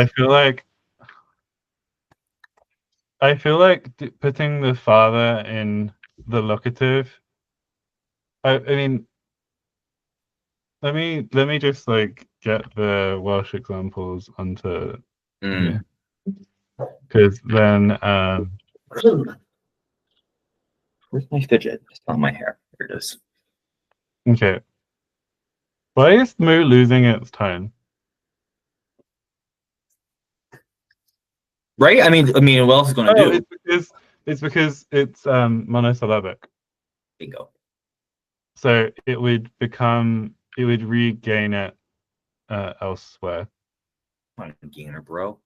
Speaker 1: I feel like putting the father in the locative. I mean, let me just like get the Welsh examples onto here because then
Speaker 2: where's my fidget? It's on my hair. Here it is.
Speaker 1: okay. Why is Moo losing its tone?
Speaker 2: Right? I mean, what else is going to do?
Speaker 1: It's because it's monosyllabic.
Speaker 2: Bingo.
Speaker 1: So it would regain it elsewhere.
Speaker 2: I'm a gainer, bro.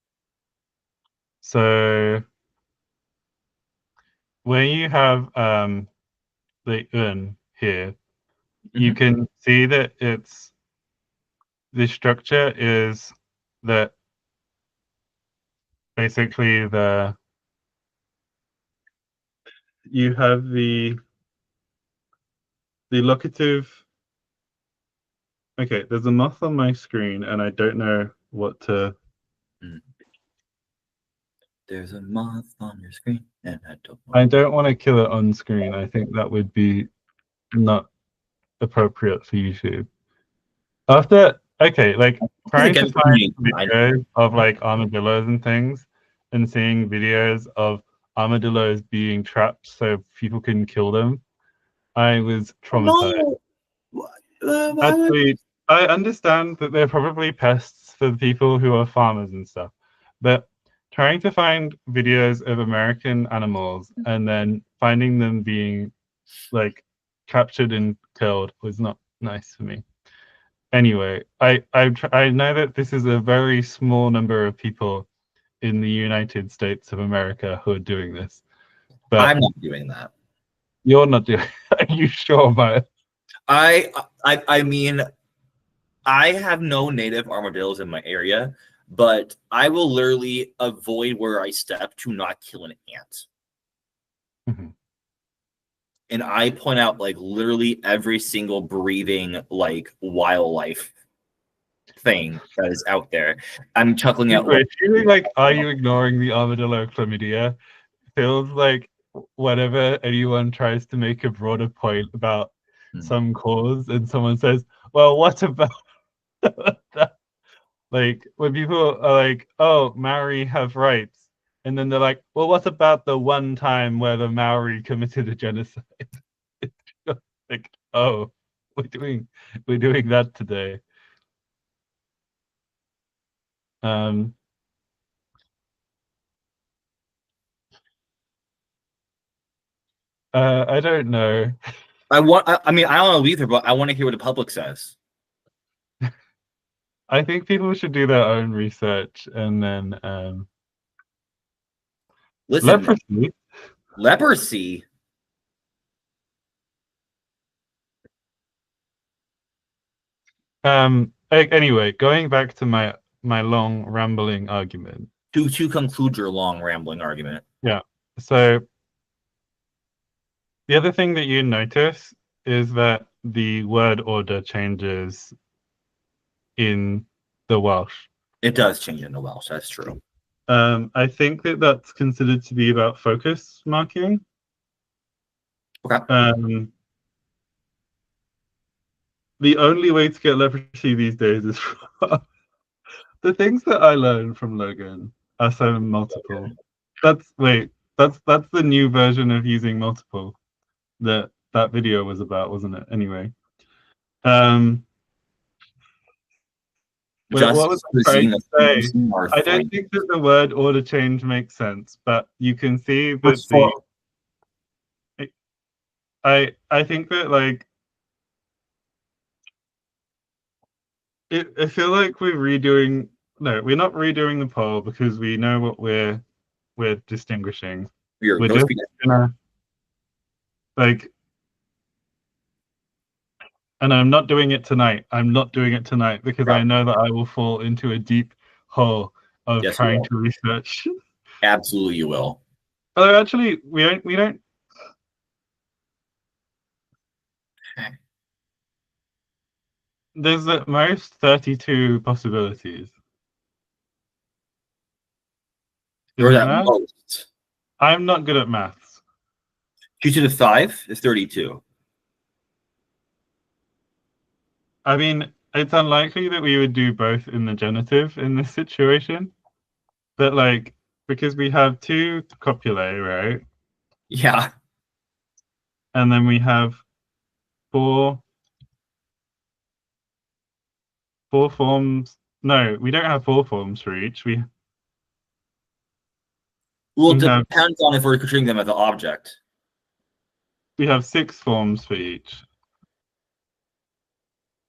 Speaker 1: So when you have the un here, you can see that the structure is that basically you have the locative. Okay, there's a moth on my screen and I don't know what to.
Speaker 2: There's a moth on your screen and
Speaker 1: I don't want to kill it on screen. I think that would be not appropriate for YouTube. Like trying to find videos of like armadillos and things and seeing videos of armadillos being trapped so people can kill them, I was traumatized.
Speaker 2: No.
Speaker 1: Actually, I understand that they're probably pests for the people who are farmers and stuff, but trying to find videos of American animals and then finding them being like captured and killed was not nice for me. Anyway, I know that this is a very small number of people in the United States of America who are doing this, but
Speaker 2: I'm not doing that.
Speaker 1: You're not doing. Are you sure about it?
Speaker 2: I mean, I have no native armadillos in my area, but I will literally avoid where I step to not kill an ant.
Speaker 1: Mm-hmm.
Speaker 2: And I point out like literally every single breathing like wildlife thing that is out there. I'm chuckling at
Speaker 1: like, are you ignoring the armadillo chlamydia? Feels like whenever anyone tries to make a broader point about some cause and someone says, well, what about that? Like when people are like, oh, Maori have rights, and then they're like, well, what about the one time where the Maori committed a genocide? Like, oh, we're doing that today. Um, I don't know.
Speaker 2: I mean, I don't know either, but I want to hear what the public says.
Speaker 1: I think people should do their own research and then
Speaker 2: Listen,
Speaker 1: leprosy.
Speaker 2: leprosy.
Speaker 1: Anyway, going back to my long rambling argument.
Speaker 2: To conclude your long rambling argument.
Speaker 1: Yeah. So the other thing that you notice is that the word order changes in the Welsh.
Speaker 2: It does change in the Welsh. That's true.
Speaker 1: I think that that's considered to be about focus marking.
Speaker 2: Okay.
Speaker 1: The only way to get leprosy these days is the things that I learned from Logan are so multiple. That's that's the new version of using multiple that that video was about, wasn't it? Anyway. Wait, what was
Speaker 2: Justice
Speaker 1: I trying
Speaker 2: Cuisine
Speaker 1: to
Speaker 2: of
Speaker 1: say?
Speaker 2: our
Speaker 1: I don't
Speaker 2: friend.
Speaker 1: think that the word order change makes sense, but you can see that
Speaker 2: What's for
Speaker 1: I think that like I feel like we're redoing. No, we're not redoing the poll because we know what we're distinguishing.
Speaker 2: your
Speaker 1: We're
Speaker 2: no
Speaker 1: just
Speaker 2: speak?
Speaker 1: gonna like, and I'm not doing it tonight. I'm not doing it tonight because I know that I will fall into a deep hole of
Speaker 2: Yes, you
Speaker 1: trying
Speaker 2: will.
Speaker 1: to research.
Speaker 2: Absolutely, you will.
Speaker 1: Although actually, we don't. There's at most 32 possibilities.
Speaker 2: Or
Speaker 1: Isn't
Speaker 2: that
Speaker 1: there?
Speaker 2: most.
Speaker 1: I'm not good at maths.
Speaker 2: 2 to the 5 is 32.
Speaker 1: I mean, it's unlikely that we would do both in the genitive in this situation, but like because we have two copulae, right?
Speaker 2: Yeah.
Speaker 1: And then we have four forms. No, we don't have four forms for each.
Speaker 2: Well, it
Speaker 1: We have
Speaker 2: depends on if we're treating them as an object.
Speaker 1: we have six forms for each.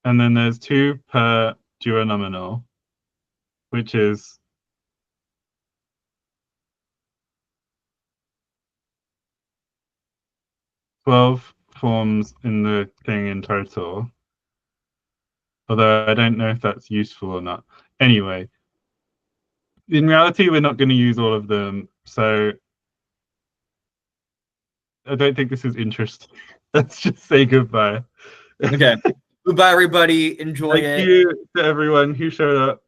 Speaker 1: And then there's two per duonominal, which is 12 forms in the thing in total. Although I don't know if that's useful or not. Anyway, in reality, we're not going to use all of them. So I don't think this is interesting. Let's just say goodbye.
Speaker 2: Okay. Goodbye, everybody. Enjoy
Speaker 1: Thank
Speaker 2: it.
Speaker 1: you to everyone who showed up.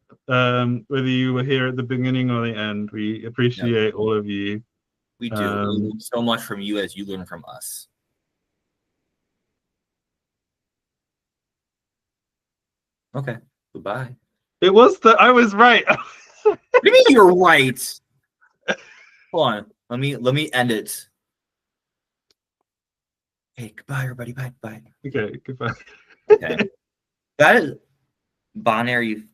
Speaker 1: Whether you were here at the beginning or the end, we appreciate all of you.
Speaker 2: We do. We learn so much from you as you learn from us. Okay. Goodbye.
Speaker 1: It was that I was right.
Speaker 2: What do you mean you're right? Hold on. Let me end it. Hey, goodbye, everybody. Bye. Bye.
Speaker 1: Okay, goodbye.
Speaker 2: Okay. That is binary.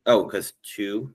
Speaker 2: Oh, because 2